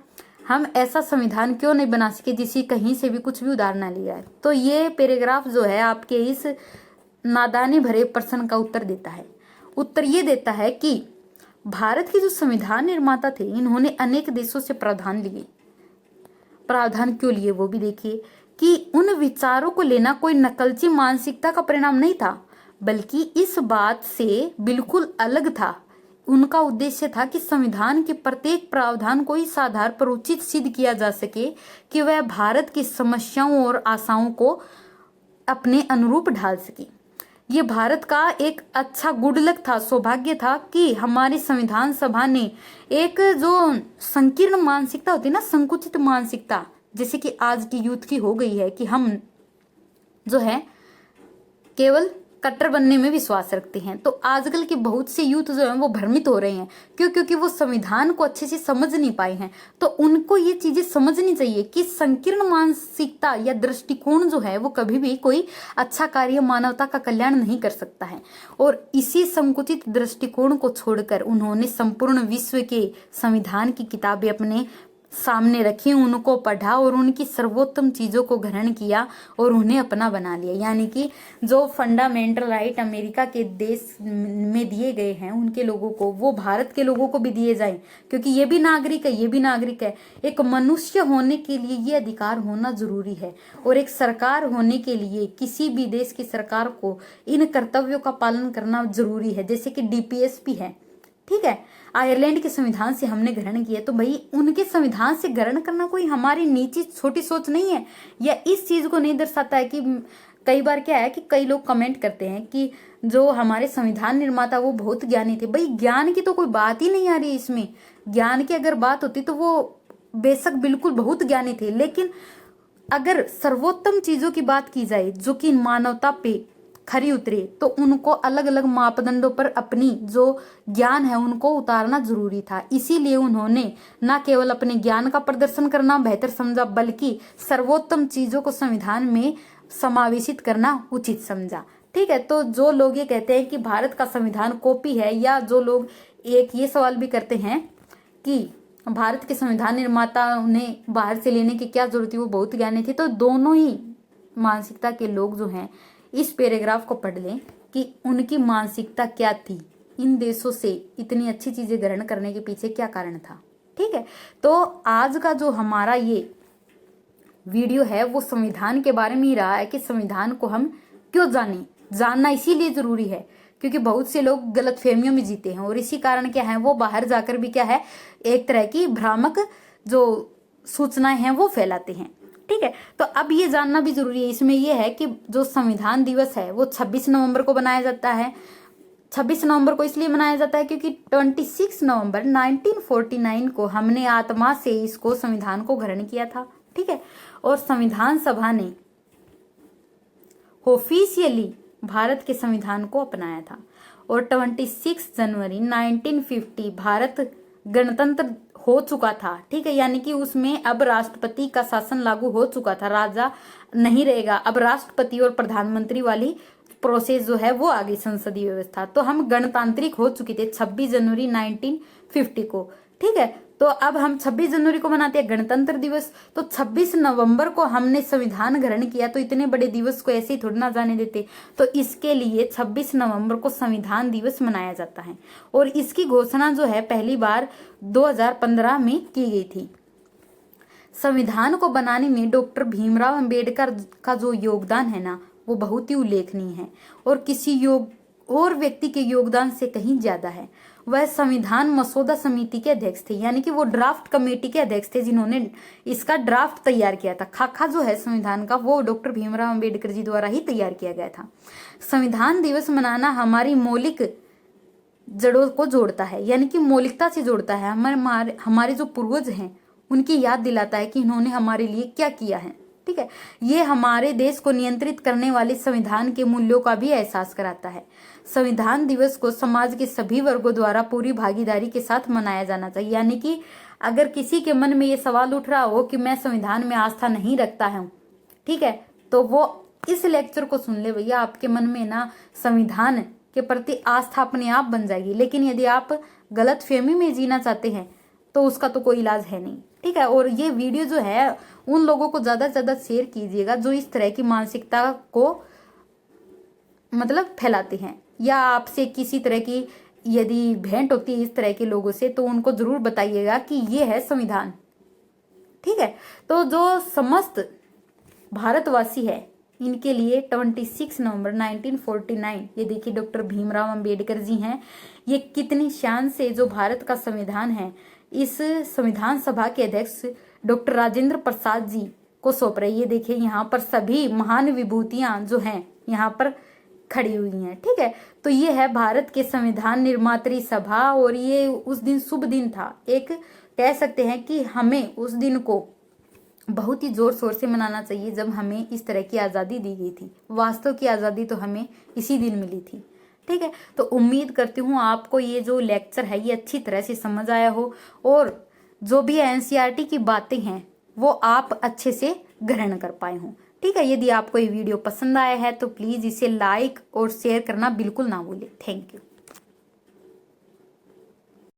हम ऐसा संविधान क्यों नहीं बना सके जिसे कहीं से भी कुछ भी उधार ना लिया है। तो ये पैराग्राफ जो है आपके इस नादानी भरे प्रश्न का उत्तर देता है। उत्तर ये देता है कि भारत के जो संविधान निर्माता थे इन्होंने अनेक देशों से प्रावधान लिए। प्रावधान क्यों लिए वो भी देखिए कि उन विचारों को लेना कोई नकलची मानसिकता का परिणाम नहीं था, बल्कि इस बात से बिल्कुल अलग था। उनका उद्देश्य था कि संविधान के प्रत्येक प्रावधान को इस आधार पर उचित सिद्ध किया जा सके कि वह भारत की समस्याओं और आशाओं को अपने अनुरूप ढाल सके। ये भारत का एक अच्छा गुड लक था, सौभाग्य था कि हमारी संविधान सभा ने एक जो संकीर्ण मानसिकता होती है ना, संकुचित मानसिकता, जैसे कि आज की यूथ की हो गई है कि हम जो है केवल कट्टर बनने में विश्वास रखते हैं। तो आजकल के बहुत से यूथ जो है वो भ्रमित हो रहे हैं, क्योंकि वो संविधान को अच्छे से समझ नहीं पाए हैं। तो उनको ये चीजें समझनी चाहिए कि संकीर्ण मानसिकता या दृष्टिकोण जो है वो कभी भी कोई अच्छा कार्य मानवता का कल्याण नहीं कर सकता है। और इसी संकुचित दृष्टिकोण को छोड़कर उन्होंने संपूर्ण विश्व के संविधान की किताबें अपने सामने रखी, उनको पढ़ा और उनकी सर्वोत्तम चीजों को ग्रहण किया और उन्हें अपना बना लिया। यानी कि जो फंडामेंटल राइट अमेरिका के देश में दिए गए हैं उनके लोगों को, वो भारत के लोगों को भी दिए जाएं, क्योंकि ये भी नागरिक है, ये भी नागरिक है। एक मनुष्य होने के लिए ये अधिकार होना जरूरी है, और एक सरकार होने के लिए किसी भी देश की सरकार को इन कर्तव्यों का पालन करना जरूरी है। जैसे कि डीपीएसपी है, ठीक है, आयरलैंड के संविधान से हमने ग्रहण किया, तो भाई उनके संविधान से ग्रहण करना कोई हमारी नीची छोटी सोच नहीं है, या इस चीज को नहीं दर्शाता है कि कई बार क्या है कि कई लोग कमेंट करते हैं कि जो हमारे संविधान निर्माता वो बहुत ज्ञानी थे। भाई ज्ञान की तो कोई बात ही नहीं आ रही इसमें। ज्ञान की अगर बात होती तो वो बेशक बिल्कुल बहुत ज्ञानी थे, लेकिन अगर सर्वोत्तम चीजों की बात की जाए जो कि मानवता पे खरी उतरे, तो उनको अलग अलग मापदंडों पर अपनी जो ज्ञान है उनको उतारना जरूरी था। इसीलिए उन्होंने न केवल अपने ज्ञान का प्रदर्शन करना बेहतर समझा, बल्कि सर्वोत्तम चीजों को संविधान में समावेशित करना उचित समझा, ठीक है। तो जो लोग ये कहते हैं कि भारत का संविधान कॉपी है, या जो लोग एक ये सवाल भी करते हैं कि भारत के संविधान निर्माता ने बाहर से लेने की क्या जरूरत थी, वो बहुत ज्ञानी थे, तो दोनों ही मानसिकता के लोग जो हैं इस पैराग्राफ को पढ़ लें कि उनकी मानसिकता क्या थी, इन देशों से इतनी अच्छी चीजें ग्रहण करने के पीछे क्या कारण था, ठीक है। तो आज का जो हमारा ये वीडियो है वो संविधान के बारे में ही रहा है कि संविधान को हम क्यों जाने। जानना इसीलिए जरूरी है क्योंकि बहुत से लोग गलतफहमियों में जीते हैं और इसी कारण क्या है, वो बाहर जाकर भी क्या है, एक तरह की भ्रामक जो सूचनाएं हैं वो फैलाते हैं। ठीक है, तो अब ये जानना भी जरूरी है इसमें ये है कि जो संविधान दिवस है वो 26 नवंबर को बनाया जाता है। 26 नवंबर को इसलिए मनाया जाता है क्योंकि 26 नवंबर 1949 को हमने आत्मा से इसको संविधान को ग्रहण किया था। ठीक है, और संविधान सभा ने ऑफिशियली भारत के संविधान को अपनाया था और 26 जनवरी 1950 भारत गणतंत्र हो चुका था। ठीक है, यानी कि उसमें अब राष्ट्रपति का शासन लागू हो चुका था, राजा नहीं रहेगा, अब राष्ट्रपति और प्रधानमंत्री वाली प्रोसेस जो है वो आ गई, संसदीय व्यवस्था। तो हम गणतांत्रिक हो चुके थे 26 जनवरी 1950 को। ठीक है, तो अब हम 26 जनवरी को मनाते हैं गणतंत्र दिवस। तो 26 नवंबर को हमने संविधान ग्रहण किया, तो इतने बड़े दिवस को ऐसे ही थोड़ी ना जाने देते। तो इसके लिए 26 नवंबर को संविधान दिवस मनाया जाता है और इसकी घोषणा जो है पहली बार 2015 में की गई थी। संविधान को बनाने में डॉक्टर भीमराव अंबेडकर का जो योगदान है ना, वो बहुत ही उल्लेखनीय है और किसी और व्यक्ति के योगदान से कहीं ज्यादा है। वह संविधान मसौदा समिति के अध्यक्ष थे, यानी कि वो ड्राफ्ट कमेटी के अध्यक्ष थे जिन्होंने इसका ड्राफ्ट तैयार किया था। खाका जो है संविधान का वो डॉक्टर भीमराव अंबेडकर जी द्वारा ही तैयार किया गया था। संविधान दिवस मनाना हमारी मौलिक जड़ों को जोड़ता है, यानी कि मौलिकता से जोड़ता है। हमारे जो पूर्वज हैं उनकी याद दिलाता है कि इन्होंने हमारे लिए क्या किया है। ठीक है, ये हमारे देश को नियंत्रित करने वाले संविधान के मूल्यों का भी एहसास कराता है। संविधान दिवस को समाज के सभी वर्गों द्वारा पूरी भागीदारी के साथ मनाया जाना चाहिए। यानी कि अगर किसी के मन में ये सवाल उठ रहा हो कि मैं संविधान में आस्था नहीं रखता हूं, ठीक है, तो वो इस लेक्चर को सुन ले भैया, आपके मन में ना संविधान के प्रति आस्था अपने आप बन जाएगी। लेकिन यदि आप गलत फहमी में जीना चाहते हैं तो उसका तो कोई इलाज है नहीं। ठीक है, और ये वीडियो जो है उन लोगों को ज्यादा से ज्यादा शेयर कीजिएगा जो इस तरह की मानसिकता को मतलब फैलाते हैं, या आपसे किसी तरह की यदि भेंट होती है इस तरह के लोगों से तो उनको जरूर बताइएगा कि ये है संविधान। ठीक है, तो जो समस्त भारतवासी है इनके लिए 26 नवंबर 1949, ये देखिए डॉक्टर भीमराव अंबेडकर जी हैं, ये कितनी शान से जो भारत का संविधान है इस संविधान सभा के अध्यक्ष डॉक्टर राजेंद्र प्रसाद जी को सौंप रहे। ये देखिए यहाँ पर सभी महान विभूतियां जो हैं यहाँ पर खड़ी हुई हैं। ठीक है, तो ये है भारत के संविधान निर्मात्री सभा और ये उस दिन शुभ दिन था। एक कह सकते हैं कि हमें उस दिन को बहुत ही जोर शोर से मनाना चाहिए जब हमें इस तरह की आज़ादी दी गई थी। वास्तव की आज़ादी तो हमें इसी दिन मिली थी। ठीक है, तो उम्मीद करती हूँ आपको ये जो लेक्चर है ये अच्छी तरह से समझ आया हो और जो भी एनसीईआरटी की बातें हैं वो आप अच्छे से ग्रहण कर पाए हों। ठीक है, यदि आपको ये वीडियो पसंद आया है तो प्लीज़ इसे लाइक और शेयर करना बिल्कुल ना भूलें। Thank you.